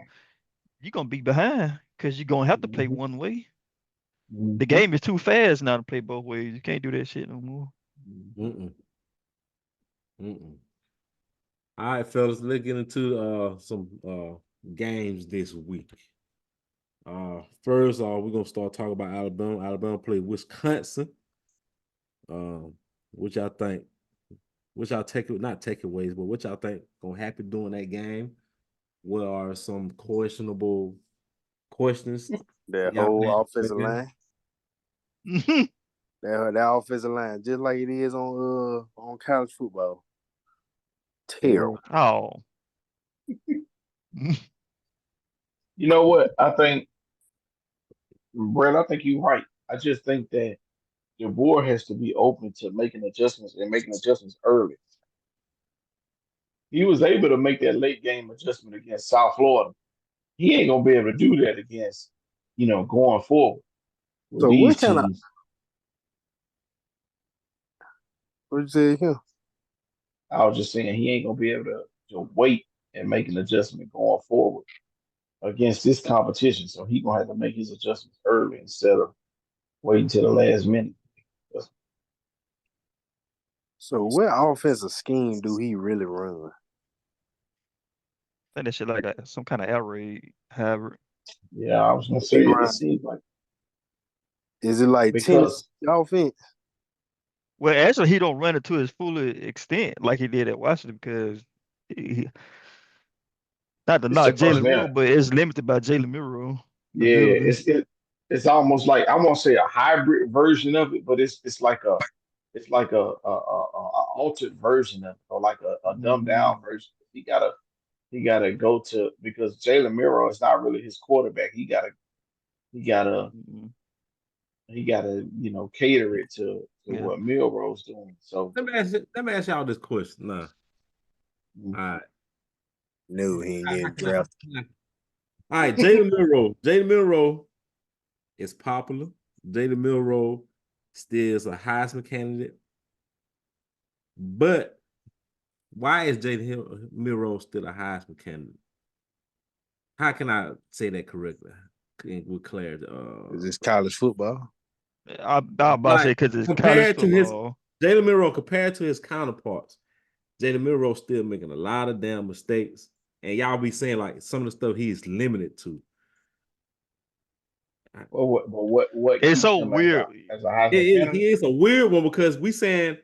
Speaker 3: you're gonna be behind because you're gonna have to play
Speaker 2: Mhm.
Speaker 3: one way.
Speaker 2: Mhm.
Speaker 3: The game is too fast now to play both ways. You can't do that shit no more.
Speaker 1: Mm-mm. Mm-mm. All right, fellas, let's get into some games this week. First, we're gonna start talking about Alabama. Alabama played Wisconsin. Which y'all think? Which y'all not takeaways, but what y'all think gonna happen during that game? What are some questionable questions?
Speaker 6: That
Speaker 1: Y'all
Speaker 6: whole
Speaker 1: think
Speaker 6: offensive line. That offensive line, just like it is on college football. Terrible.
Speaker 3: Oh.
Speaker 2: You know what? I think, Brett, I think you're right. I just think that the board has to be open to making adjustments and making adjustments early. He was able to make that late game adjustment against South Florida. He ain't gonna be able to do that against, going forward with
Speaker 6: So what
Speaker 2: these
Speaker 6: kind of
Speaker 2: teams.
Speaker 6: what you say here?
Speaker 2: I was just saying he ain't gonna be able to wait and make an adjustment going forward against this competition. So he gonna have to make his adjustments early instead of waiting till the last minute.
Speaker 6: So what offensive scheme do he really run?
Speaker 3: I think that shit like some kind of air raid. However,
Speaker 2: Yeah, I was gonna
Speaker 6: He
Speaker 2: say it
Speaker 6: run.
Speaker 2: seems like
Speaker 6: Is it like Tennessee
Speaker 2: because
Speaker 6: offense?
Speaker 3: well, actually, he don't run it to his full extent like he did at Washington because not to
Speaker 2: it's the
Speaker 3: knock Jalen Miro,
Speaker 2: personnel.
Speaker 3: but it's limited by Jalen Miro
Speaker 2: Yeah,
Speaker 3: ability.
Speaker 2: it's almost like I won't say a hybrid version of it, but it's like a altered version of it, or like a dumbed down version. He gotta go to because Jalen Miro is not really his quarterback. He gotta
Speaker 3: Mhm.
Speaker 2: he gotta cater it to
Speaker 3: Yeah.
Speaker 2: what Milrose's doing. So
Speaker 1: let me ask y'all this question. Nah.
Speaker 2: mm,
Speaker 1: All right.
Speaker 6: No, he ain't getting
Speaker 1: All
Speaker 6: drafted.
Speaker 1: right, Jalen Milroe. Jalen Milroe is popular. Jalen Milroe still is a Heisman candidate. But why is Jalen Milroe still a Heisman candidate? How can I say that correctly with clarity?
Speaker 6: Is this college football?
Speaker 3: I'm about to say
Speaker 1: Like
Speaker 3: because it's college
Speaker 1: compared to his
Speaker 3: football.
Speaker 1: Jalen Milroe, compared to his counterparts, Jalen Milroe still making a lot of damn mistakes, and y'all be saying like some of the stuff he's limited to.
Speaker 2: what
Speaker 3: It's
Speaker 2: keeps
Speaker 3: so
Speaker 2: him as a
Speaker 3: weird.
Speaker 2: as a Heisman candidate?
Speaker 1: He is a weird one because we saying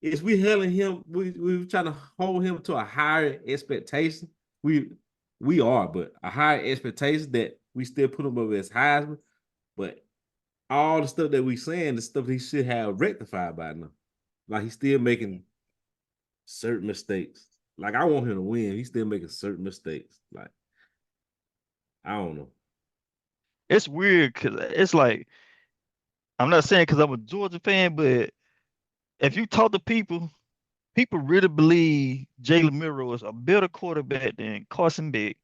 Speaker 1: is we hailing him, we trying to hold him to a higher expectation. We are, but a higher expectation that we still put him up as Heisman, but all the stuff that we saying, the stuff he should have rectified by now. Like he's still making certain mistakes. Like I want him to win. He's still making certain mistakes. Like I don't know.
Speaker 3: It's weird because it's like I'm not saying because I'm a Georgia fan, but if you talk to people, people really believe Jalen Miro is a better quarterback than Carson Beck.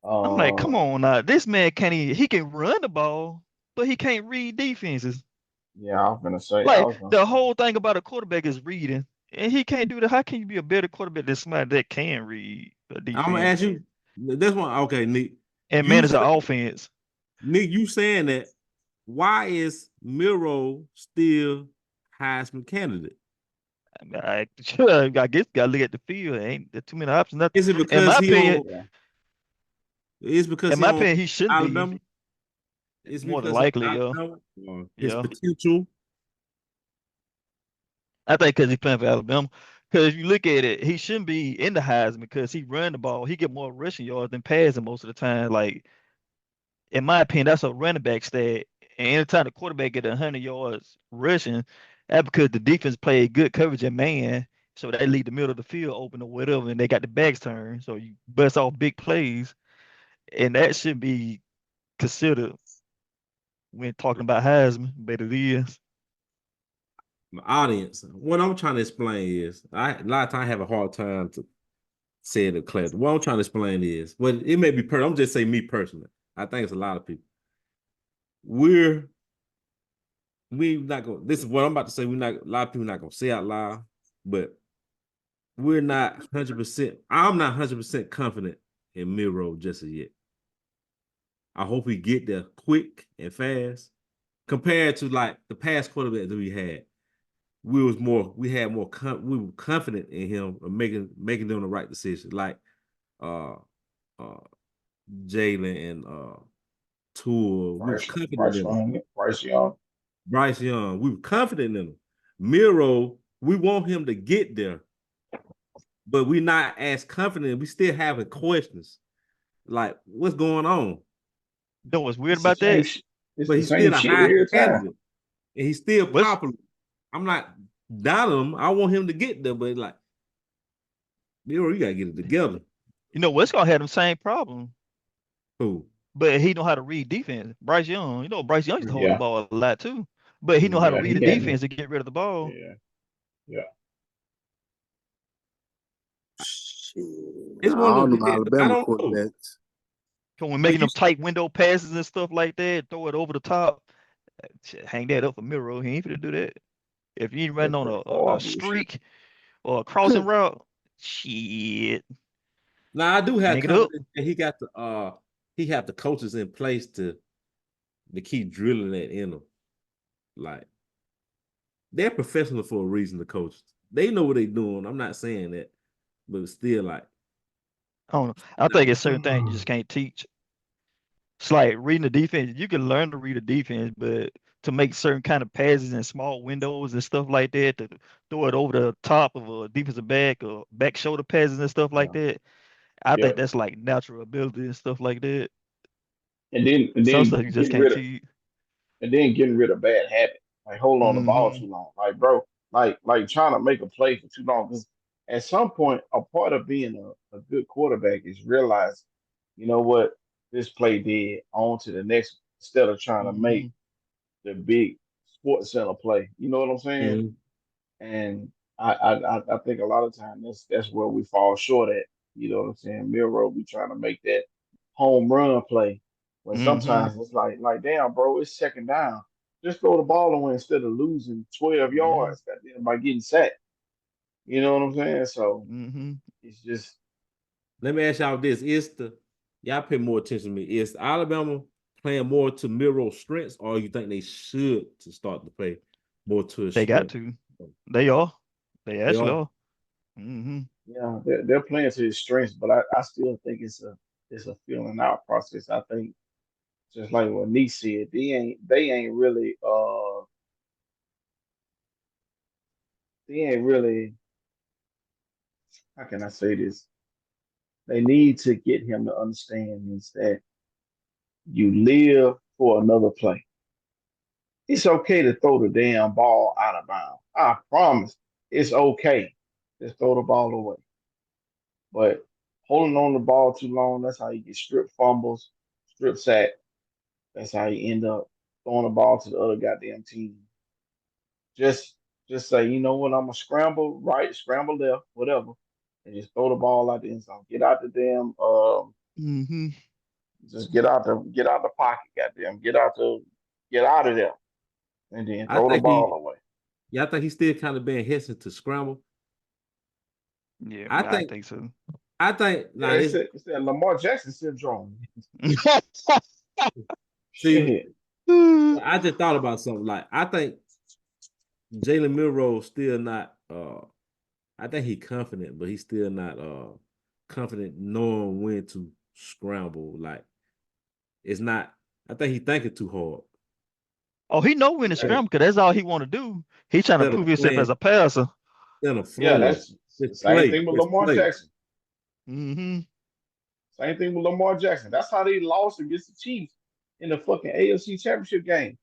Speaker 3: I'm like, come
Speaker 2: Uh,
Speaker 3: on now, this man can't even, he can run the ball, but he can't read defenses.
Speaker 2: yeah, I
Speaker 3: Like
Speaker 2: was gonna
Speaker 3: the
Speaker 2: say,
Speaker 3: whole thing about a quarterback is reading, and he can't do that. How can you be a better quarterback than somebody that can read a
Speaker 1: I'm gonna
Speaker 3: defense
Speaker 1: ask you this one. Okay, Nick.
Speaker 3: and
Speaker 1: You
Speaker 3: manage
Speaker 1: say,
Speaker 3: an offense?
Speaker 1: Nick, you saying that why is Miro still Heisman candidate?
Speaker 3: I, I guess gotta look at the field. Ain't there too many options? Nothing.
Speaker 1: Is it
Speaker 3: In
Speaker 1: because
Speaker 3: my
Speaker 1: he
Speaker 3: opinion,
Speaker 1: on
Speaker 2: yeah.
Speaker 1: is because
Speaker 3: in
Speaker 1: he
Speaker 3: my
Speaker 1: on
Speaker 3: opinion, he shouldn't be.
Speaker 1: Alabama? It's
Speaker 3: More than
Speaker 1: because he on
Speaker 3: likely, yeah,
Speaker 1: Alabama or his
Speaker 3: yeah.
Speaker 1: potential.
Speaker 3: I think because he's playing for Alabama. Because if you look at it, he shouldn't be in the Heisman because he run the ball. He get more rushing yards than passing most of the time. Like in my opinion, that's a running back stat. And anytime the quarterback get 100 yards rushing, that's because the defense played good coverage and man, so they leave the middle of the field open or whatever, and they got the backs turned. So you bust off big plays, and that should be considered. We ain't talking about Heisman, but it is.
Speaker 1: My audience, what I'm trying to explain is, a lot of times I have a hard time to say it clearly. What I'm trying to explain is, well, it may be I'm just saying me personally. I think it's a lot of people. We not gonna. This is what I'm about to say. A lot of people not gonna say out loud, but we're not 100%. I'm not 100% confident in Miro just as yet. I hope we get there quick and fast compared to like the past quarterback that we had. We were confident in him of making them the right decision, like uh Jalen and Tua. We were confident in him. Bryce Young. We were confident in him. Miro, we want him to get there, but we're not as confident. We still having questions. Like, what's going on?
Speaker 3: You know what's weird about that?
Speaker 1: But he's still a high candidate. And he's still popular. I'm not doubting him. I want him to get there, but like, Miro, you gotta get it together.
Speaker 3: You know what's gonna have the same problem.
Speaker 1: Who?
Speaker 3: But he know how to read defense. Bryce Young. You know Bryce Young used to hold the ball a lot too. But he know how to read the defense to get rid of the ball.
Speaker 2: Yeah.
Speaker 1: It's one of them.
Speaker 6: Alabama
Speaker 1: I don't know.
Speaker 6: quarterbacks.
Speaker 3: When making them tight window passes and stuff like that, throw it over the top, hang that up for Miro. He ain't finna do that. If you ain't running on a streak or a crossing route, shit.
Speaker 1: Now I do have confidence that he have the coaches in place to keep drilling that in them. Like, they're professional for a reason, the coaches. They know what they're doing. I'm not saying that, but it's still like,
Speaker 3: I don't know. I think it's certain things you just can't teach. It's like reading the defense. You can learn to read the defense, but to make certain kind of passes in small windows and stuff like that, to throw it over the top of a defensive back or back shoulder passes and stuff like that, I think that's like natural ability and stuff like that.
Speaker 2: And then
Speaker 3: some stuff you just can't teach.
Speaker 2: And then getting rid of bad habits, like holding on the ball too long, like bro, like trying to make a play for too long. Because at some point, a part of being a good quarterback is realize, you know what, this play did, on to the next, instead of trying to make the big sports center play. You know what I'm saying? And I think a lot of times that's where we fall short at. You know what I'm saying? Miro, we trying to make that home run play. When sometimes it's like damn, bro, it's second down. Just throw the ball away instead of losing 12 yards by getting sacked. You know what I'm saying? So it's just.
Speaker 1: Let me ask y'all this: y'all pay more attention to me? Is Alabama playing more to Miro's strengths, or you think they should to start to play more to his
Speaker 3: strengths? Got to. They are. They actually are.
Speaker 2: Yeah, they're playing to his strengths, but I still think it's a feeling out process. I think, just like what Nee said, they ain't really how can I say this? They need to get him to understand is that you live for another play. It's okay to throw the damn ball out of bounds. I promise it's okay. Just throw the ball away. But holding on the ball too long, that's how you get strip fumbles, strip sack. That's how you end up throwing the ball to the other goddamn team. Just say, you know what, I'm gonna scramble right, scramble left, whatever, and just throw the ball out the end zone. Get out the damn just get out the pocket, goddamn. Get out of there. And then throw the ball away.
Speaker 1: Yeah, I think he's still kind of being hesitant to scramble.
Speaker 3: Yeah, I think so.
Speaker 1: I think
Speaker 2: it's that Lamar Jackson syndrome.
Speaker 1: See, I just thought about something. Like, I think Jalen Milroe still not. I think he's confident, but he's still not confident knowing when to scramble. Like, it's not. I think he's thinking too hard.
Speaker 3: Oh, he know when to scramble because that's all he want to do. He's trying to prove himself as a passer.
Speaker 2: Yeah, that's the same thing with Lamar Jackson. Same thing with Lamar Jackson. That's how they lost against the Chiefs in the fucking AFC Championship game.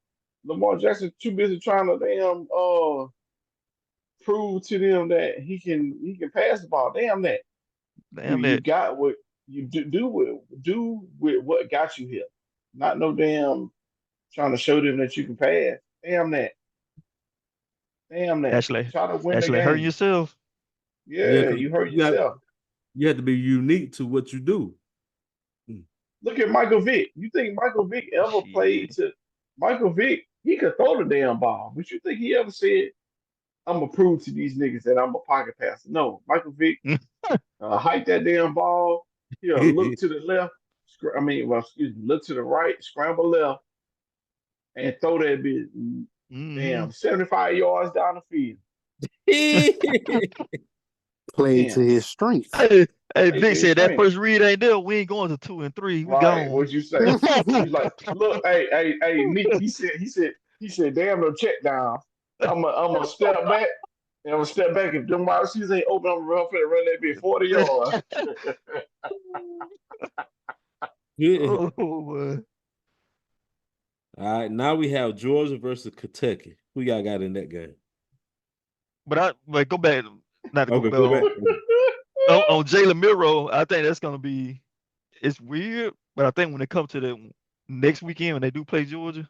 Speaker 2: Lamar Jackson too busy trying to damn prove to them that he can pass the ball. Damn that. You got what you do with what got you here. Not no damn trying to show them that you can pass. Damn that. Damn that.
Speaker 3: Actually,
Speaker 2: Try to win the
Speaker 3: hurt
Speaker 2: game.
Speaker 3: yourself.
Speaker 1: Yeah,
Speaker 2: Yeah,
Speaker 1: 'cause
Speaker 2: you hurt yourself.
Speaker 1: you have to be unique to what you do.
Speaker 2: Look at Michael Vick. You think Michael Vick ever played
Speaker 3: Shit.
Speaker 2: to Michael Vick? He could throw the damn ball, but you think he ever said, "I'm gonna prove to these niggas that I'm a pocket passer"? No, Michael Vick hike that damn ball. He'll look to the left. Excuse me, look to the right, scramble left, and throw that bitch. Damn, 75 yards down the field.
Speaker 6: Play
Speaker 2: Damn.
Speaker 6: to his strength.
Speaker 3: Hey,
Speaker 2: Play
Speaker 3: Vic
Speaker 2: to his
Speaker 3: said that
Speaker 2: strength.
Speaker 3: first read ain't there. We ain't going to 2 and 3. We
Speaker 2: Right.
Speaker 3: gone.
Speaker 2: What'd you say? He's like, look, hey, Nick. He said, damn no check down. I'm gonna step back. And I'm gonna step back. If them wide receivers ain't open, I'm gonna run that bitch 40 yards.
Speaker 1: Yeah.
Speaker 3: Oh,
Speaker 1: All right, now we have Georgia versus Kentucky. Who y'all got in that game?
Speaker 3: but go back. Not to
Speaker 1: Okay,
Speaker 3: go
Speaker 1: go
Speaker 3: back
Speaker 1: back.
Speaker 3: on Jalen Miro. I think that's gonna be. It's weird, but I think when it comes to the next weekend when they do play Georgia,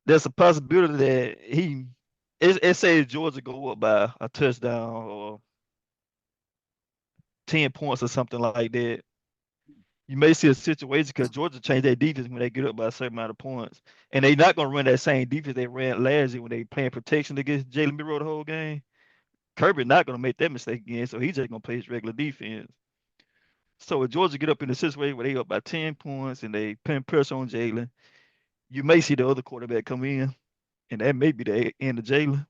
Speaker 3: there's a possibility that it says Georgia go up by a touchdown or 10 points or something like that. You may see a situation because Georgia changed their defense when they get up by a certain amount of points. And they're not going to run that same defense they ran last year when they playing protection against Jalen Miro the whole game. Kirby not going to make that mistake again, so he's just going to play his regular defense. So if Georgia get up in a situation where they up by 10 points and they pin pressure on Jalen, you may see the other quarterback come in, and that may be the end of Jalen.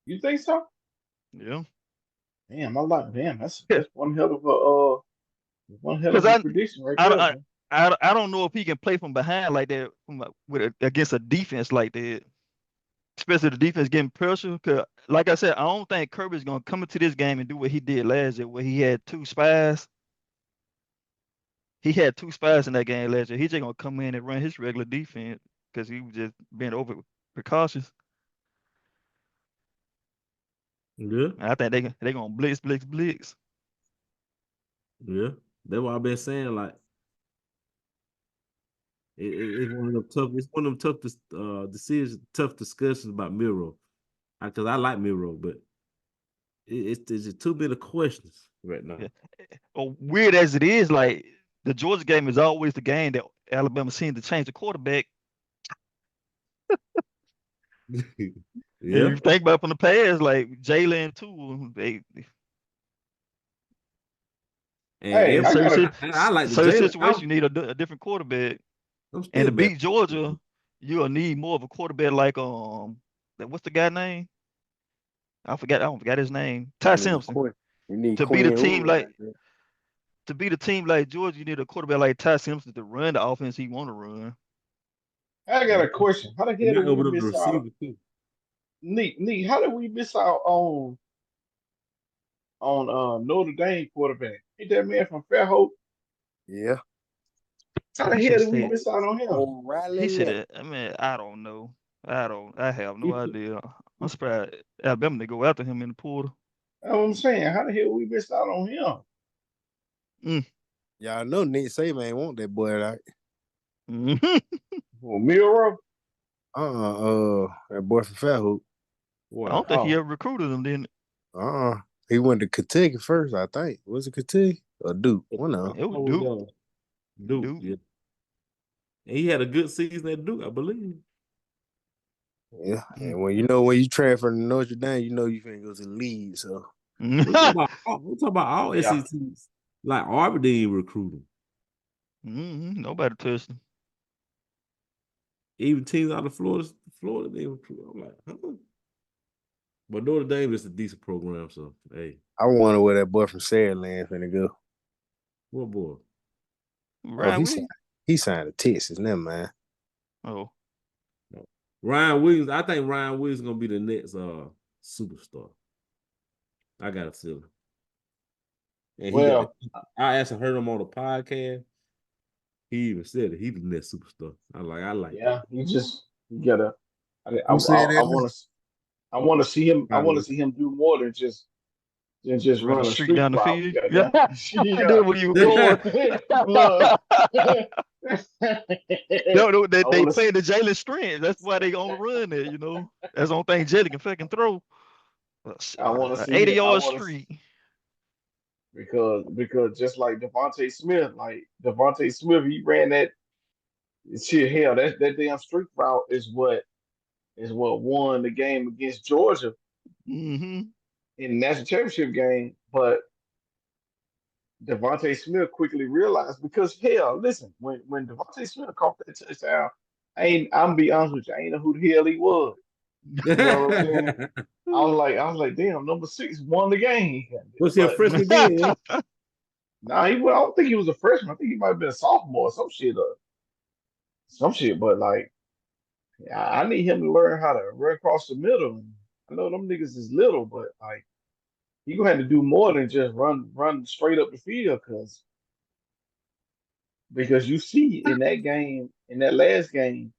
Speaker 2: You think so?
Speaker 3: Yeah.
Speaker 2: Damn, that's one hell of a prediction right there.
Speaker 3: I don't know if he can play from behind like that against a defense like that, especially the defense getting pressure. Because, like I said, I don't think Kirby's gonna come into this game and do what he did last year, where he had 2 spies. He had 2 spies in that game last year. He's just gonna come in and run his regular defense because he was just being over precautious.
Speaker 1: Yeah.
Speaker 3: And I think they gonna blitz.
Speaker 1: Yeah. That's what I've been saying. Like, it's one of them tough. It's one of them tough decisions, tough discussions about Miro. Because I like Miro, but it's just too many questions right now.
Speaker 3: Yeah. Weird as it is, like the Georgia game is always the game that Alabama seems to change the quarterback.
Speaker 1: Yeah.
Speaker 3: And you think about from the past, like Jalen too,
Speaker 2: I
Speaker 1: like the
Speaker 3: certain situation. You need a different quarterback, and to beat Georgia, you'll need more of a quarterback like what's the guy name? I don't forget his name. Ty Simpson. To beat a team like Georgia, you need a quarterback like Ty Simpson to run the offense he want to run.
Speaker 2: I got a question. How the hell did we miss out? Neat. How did we miss out on Notre Dame quarterback? Ain't that man from Fairhope?
Speaker 6: Yeah.
Speaker 2: How the hell did we miss out on him?
Speaker 3: He should have. I mean, I don't know. I have no idea. I'm surprised Alabama they go after him in the portal.
Speaker 2: That's what I'm saying. How the hell we missed out on him?
Speaker 6: Y'all know Nick Saban ain't want that boy, right?
Speaker 2: Well, Miro?
Speaker 6: That boy from Fairhope.
Speaker 3: I don't think he ever recruited him, didn't
Speaker 6: he? He went to Kentucky first, I think. Was it Kentucky or Duke? One of them.
Speaker 3: It was
Speaker 1: Duke. Yeah. And he had a good season at Duke, I believe.
Speaker 6: Yeah, and when you transfer to Notre Dame, you finna go to the league. So
Speaker 1: we're talking about all SECs. Like Auburn didn't even recruit him.
Speaker 3: Nobody touched him.
Speaker 1: Even teams out of Florida didn't recruit. I'm like, huh? But Notre Dame is a decent program, so hey.
Speaker 6: I wonder where that boy from Saraland finna go.
Speaker 1: What boy?
Speaker 6: He signed to Texas, never mind.
Speaker 3: Oh.
Speaker 1: Ryan Williams, I think Ryan Williams is gonna be the next superstar. I got a feeling. And I actually heard him on the podcast. He even said it. He's the next superstar. I like.
Speaker 2: Yeah, you gotta. I want to see him. I want to see him do more than just run a streak
Speaker 3: down the
Speaker 2: route.
Speaker 3: field. Yeah. I did what you were going. No, they
Speaker 2: wanna
Speaker 3: play the Jalen strength. That's why they on the run there, you know. That's the only thing Jalen can fucking throw.
Speaker 2: I want to see it. I
Speaker 3: 80-yard
Speaker 2: want to
Speaker 3: streak.
Speaker 2: because just like Devontae Smith, he ran that shit. Hell, that damn streak route is what won the game against Georgia
Speaker 3: Mm-hmm.
Speaker 2: in the national championship game. But Devontae Smith quickly realized because hell, listen, when Devontae Smith caught that touchdown, I'm be honest with you, I ain't know who the hell he was. You know what I'm saying? I was like, damn, number 6 won the game.
Speaker 1: Was he a
Speaker 2: But
Speaker 1: freshman then?
Speaker 2: nah, I don't think he was a freshman. I think he might have been a sophomore or some shit. Some shit. But like, I need him to learn how to run across the middle. I know them niggas is little, but like, he gonna have to do more than just run straight up the field, because you see in that game, in that last game,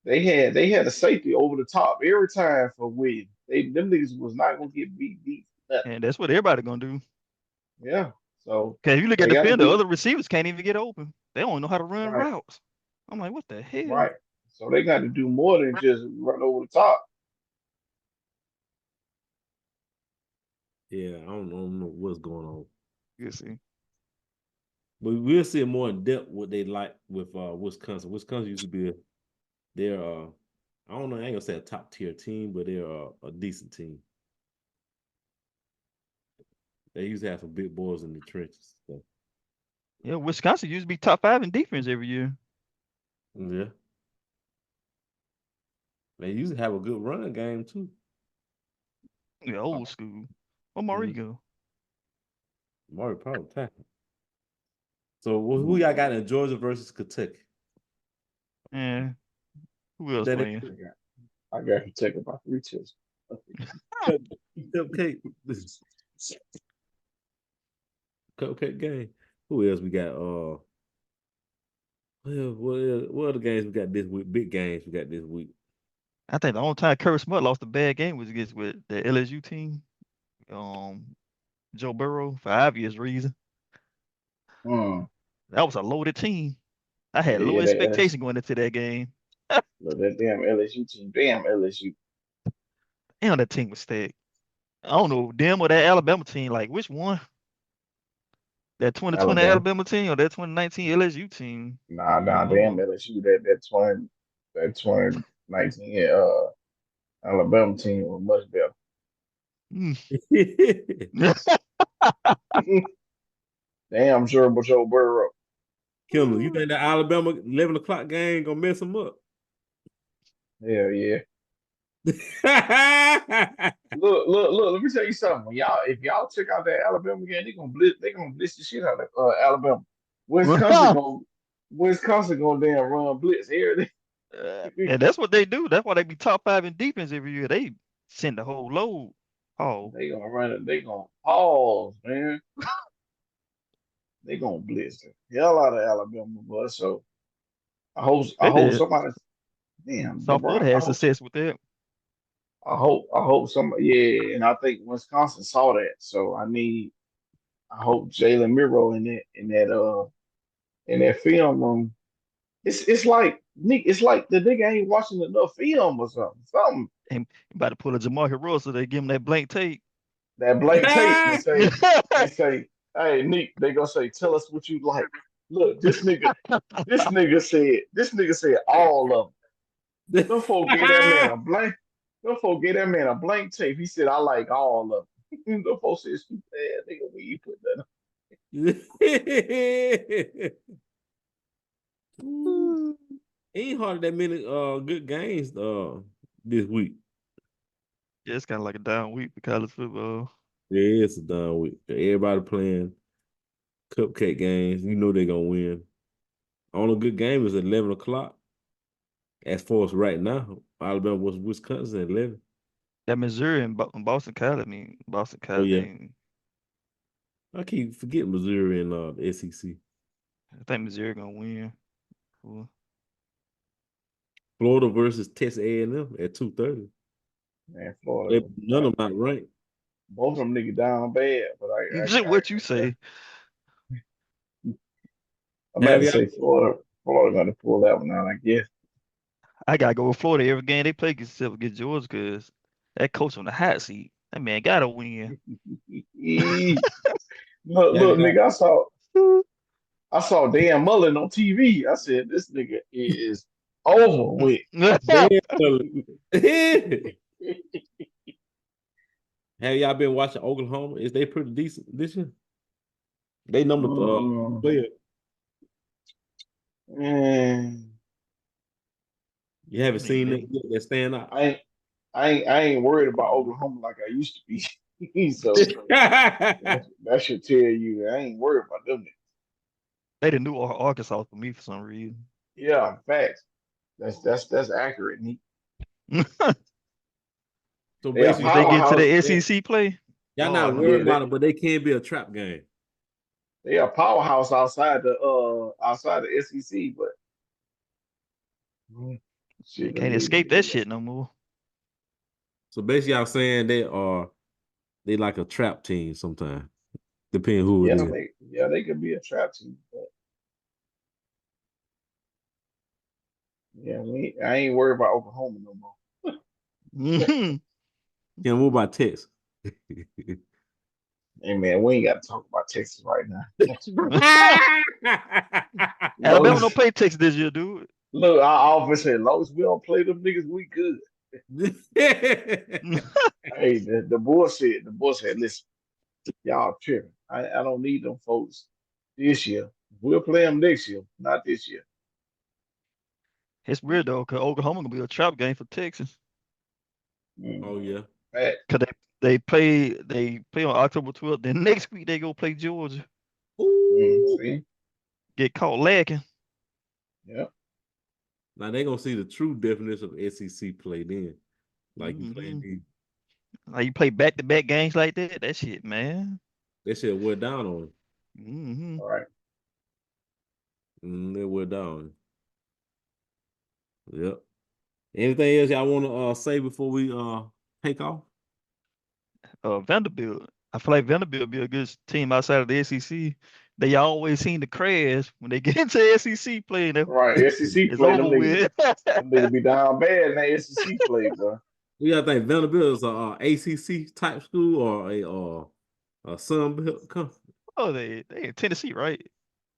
Speaker 2: they had a safety over the top every time for Williams. Them niggas was not gonna get beat deep. Nothing.
Speaker 3: And that's what everybody gonna do.
Speaker 2: Yeah. So
Speaker 3: Cause if you look at
Speaker 2: they
Speaker 3: the
Speaker 2: got to
Speaker 3: field, the
Speaker 2: do
Speaker 3: other receivers can't even get open. They don't know how to run
Speaker 2: right,
Speaker 3: routes. I'm like, what the hell?
Speaker 2: right. So they got to do more than just run over the top.
Speaker 1: Yeah, I don't know what's going on.
Speaker 3: You see.
Speaker 1: But we'll see more in depth what they like with Wisconsin. Wisconsin used to be they're I don't know, I ain't gonna say a top tier team, but they're a decent team. They used to have some big boys in the trenches. So.
Speaker 3: Yeah, Wisconsin used to be top 5 in defense every year.
Speaker 1: Yeah. They used to have a good running game too.
Speaker 3: Yeah, old school. Where Maury go?
Speaker 1: Maury probably tackle. So who y'all got in Georgia versus Kentucky?
Speaker 3: Yeah. Who else playing?
Speaker 2: I got Kentucky by 3 touchdowns.
Speaker 1: Cupcake. Cupcake game. Who else we got? What other games we got this week? Big games we got this week.
Speaker 3: I think the only time Kirby Smart lost a bad game was against with the LSU team. Joe Burrow for obvious reason. That was a loaded team. I had low expectation going into that game.
Speaker 2: Look, that damn LSU team. Damn LSU.
Speaker 3: Damn, that team was stacked. I don't know them or that Alabama team. Like which one? That 2020 Alabama team or that 2019 LSU team?
Speaker 2: Nah, damn LSU. That 2019 Alabama team was much better. Damn sure, but Joe Burrow.
Speaker 1: Kendall, you think that Alabama 11 o'clock game gonna mess them up?
Speaker 2: Hell yeah. Look, let me tell you something. If y'all check out that Alabama game, they're gonna blitz the shit out of Alabama. Wisconsin gonna damn run blitz here.
Speaker 3: And that's what they do. That's why they be top 5 in defense every year. They send the whole load. Oh,
Speaker 2: they gonna run it. They gonna pause, man. They gonna blitz the hell out of Alabama, but so I hope somebody. Damn,
Speaker 3: South Florida had success with that.
Speaker 2: I hope somebody. Yeah, and I think Wisconsin saw that. So I hope Jalen Miro in that film room. It's like Nick. It's like the nigga ain't watching enough film or something.
Speaker 3: And about to pull a Jamarcus Russell, they give him that blank tape.
Speaker 2: That blank tape and say, hey Nick, they gonna say, tell us what you like. Look, this nigga said all of them. Don't forget that man a blank. Don't forget that man a blank tape. He said, I like all of them. Don't folks say stupid ass nigga when you put that
Speaker 1: on. Ain't hardly that many good games this week.
Speaker 3: Yeah, it's kind of like a down week for college football.
Speaker 1: Yeah, it's a down week. Everybody playing cupcake games. You know they're gonna win. Only good game is at 11 o'clock. As far as right now, Alabama was Wisconsin at 11.
Speaker 3: That Missouri and Boston College. Boston College.
Speaker 1: Oh, yeah. I keep forgetting Missouri and the SEC.
Speaker 3: I think Missouri gonna win. Cool.
Speaker 1: Florida versus Texas A&M at 2:30.
Speaker 2: Man, Florida.
Speaker 1: None of them not ranked.
Speaker 2: Both of them niggas down bad, but
Speaker 3: what you say?
Speaker 2: I'm about to say Florida. Florida got to pull that one out, I guess.
Speaker 3: I gotta go with Florida every game they play against Georgia because that coach on the hot seat. That man gotta win.
Speaker 2: Look, nigga, I saw Dan Mullen on TV. I said, this nigga is over with.
Speaker 1: Damn. Have y'all been watching Oklahoma? Is they pretty decent this year? They number player. You haven't seen them that stand out.
Speaker 2: I ain't worried about Oklahoma like I used to be. So that should tell you I ain't worried about them.
Speaker 3: They the new Arkansas for me for some reason.
Speaker 2: Yeah, facts. That's accurate.
Speaker 1: So
Speaker 3: basically, they get to the SEC play.
Speaker 1: Y'all not worried about it, but they can be a trap game.
Speaker 2: They a powerhouse outside the SEC, but
Speaker 3: they can't escape that shit no more.
Speaker 1: So basically, y'all saying they like a trap team sometimes, depending who it is.
Speaker 2: They could be a trap team, but I ain't worried about Oklahoma no more.
Speaker 1: Yeah, what about Texas?
Speaker 2: Hey man, we ain't got to talk about Texas right now.
Speaker 3: Alabama don't play Texas this year, dude.
Speaker 2: Look, I always say, as long as we don't play them niggas, we good. Hey, the boy said, listen, y'all tripping. I don't need them folks this year. We'll play them next year, not this year.
Speaker 3: It's weird though, because Oklahoma gonna be a trap game for Texas.
Speaker 1: Oh yeah,
Speaker 3: because they play on October 12th. Then next week they go play Georgia.
Speaker 2: See?
Speaker 3: Get caught lacking.
Speaker 2: Yeah.
Speaker 1: Now they gonna see the true definition of SEC play then, like you play these.
Speaker 3: Like you play back-to-back games like that. That shit, man.
Speaker 1: That shit went down on
Speaker 3: them.
Speaker 2: All right.
Speaker 1: They went down. Yep. Anything else y'all want to say before we take off?
Speaker 3: Vanderbilt. I feel like Vanderbilt be a good team outside of the SEC. They always seem to crash when they get into SEC play.
Speaker 2: Right, SEC play. Them niggas be down bad in that SEC play, bro.
Speaker 1: You gotta think Vanderbilt is a ACC type school or a Sun Belt company.
Speaker 3: Oh, they in Tennessee, right?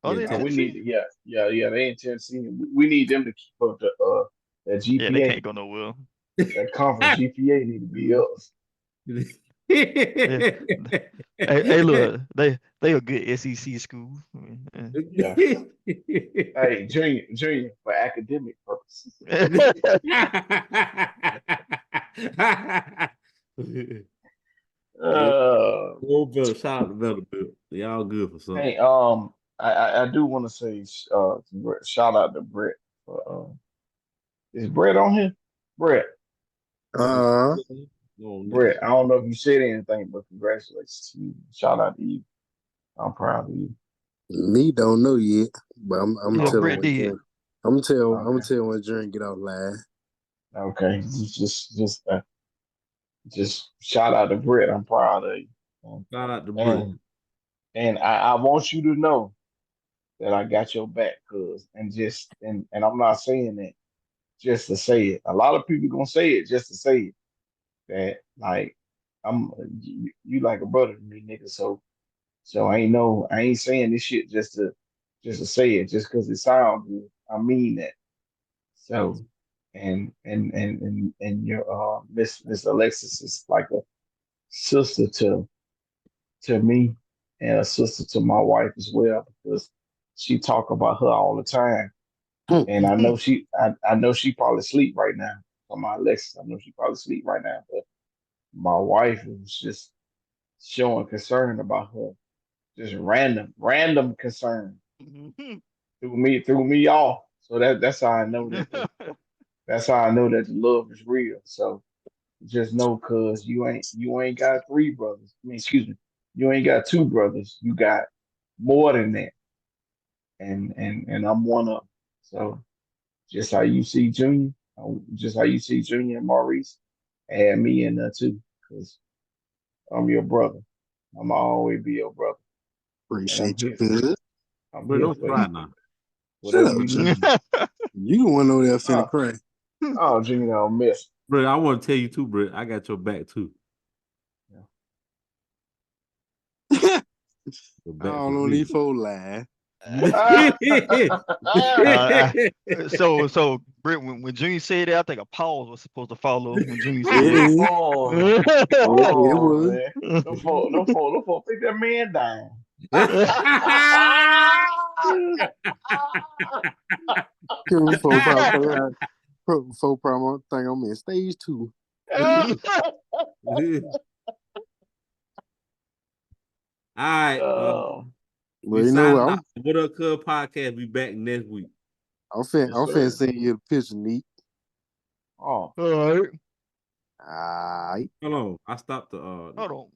Speaker 2: Oh, they we need they in Tennessee. We need them to keep up that GPA.
Speaker 3: Yeah, they can't go nowhere.
Speaker 2: That conference GPA need to be us.
Speaker 3: Hey, look, they a good SEC school.
Speaker 2: Yeah. Hey, junior for academic purposes.
Speaker 1: Shout out to Vanderbilt. Y'all good for something.
Speaker 2: Hey, I do want to say shout out to Brett. Is Brett on here? Brett. Brett, I don't know if you said anything, but congratulations to you. Shout out to you. I'm proud of you.
Speaker 6: Me don't know yet, but I'm telling
Speaker 3: Brett did.
Speaker 6: I'm gonna tell when Jordan get off live.
Speaker 2: Okay, just shout out to Brett. I'm proud of you.
Speaker 1: Shout out to Brett.
Speaker 2: And I want you to know that I got your back, cuz and I'm not saying that just to say it. A lot of people gonna say it just to say it. That like you like a brother to me, nigga. So I ain't saying this shit just to say it, just because it sounds good. I mean that. So and your Miss Alexis is like a sister to me and a sister to my wife as well, because she talk about her all the time. And I know she probably sleep right now. For my Alexis, I know she probably sleep right now. But my wife was just showing concern about her. Just random concern. Threw me off. So that's how I know that that's how I know that the love is real. So just know, cuz you ain't got three brothers. I mean, excuse me, you ain't got two brothers. You got more than that. And I'm one of them. So just how you see Junior, and Maurice, add me in there too, because I'm your brother. I'm always be your brother.
Speaker 6: Appreciate you, good.
Speaker 1: But don't cry now.
Speaker 2: Whatever
Speaker 5: up,
Speaker 2: you
Speaker 5: Junior.
Speaker 2: do.
Speaker 5: You the one over there finna cry.
Speaker 2: Oh, Junior, don't miss.
Speaker 1: Bro, I want to tell you too, bro. I got your back too.
Speaker 5: I
Speaker 1: Your back
Speaker 5: don't
Speaker 1: for
Speaker 5: know
Speaker 1: me.
Speaker 5: these folks lying.
Speaker 3: So Britt, when Junior said that, I think a pause was supposed to follow when Junior said
Speaker 5: It
Speaker 3: that.
Speaker 5: is.
Speaker 2: Oh,
Speaker 5: was.
Speaker 2: man. Them folks take that man down.
Speaker 5: Them folks probably think I'm in stage 2.
Speaker 1: All right.
Speaker 5: But
Speaker 1: We
Speaker 5: you know
Speaker 1: signing
Speaker 5: what?
Speaker 1: out. What Up Cub podcast. We back next week.
Speaker 5: I'm finna send you the picture, Neat.
Speaker 2: Oh.
Speaker 3: All right.
Speaker 5: All right.
Speaker 1: Hold on. I stopped the
Speaker 3: Hold on.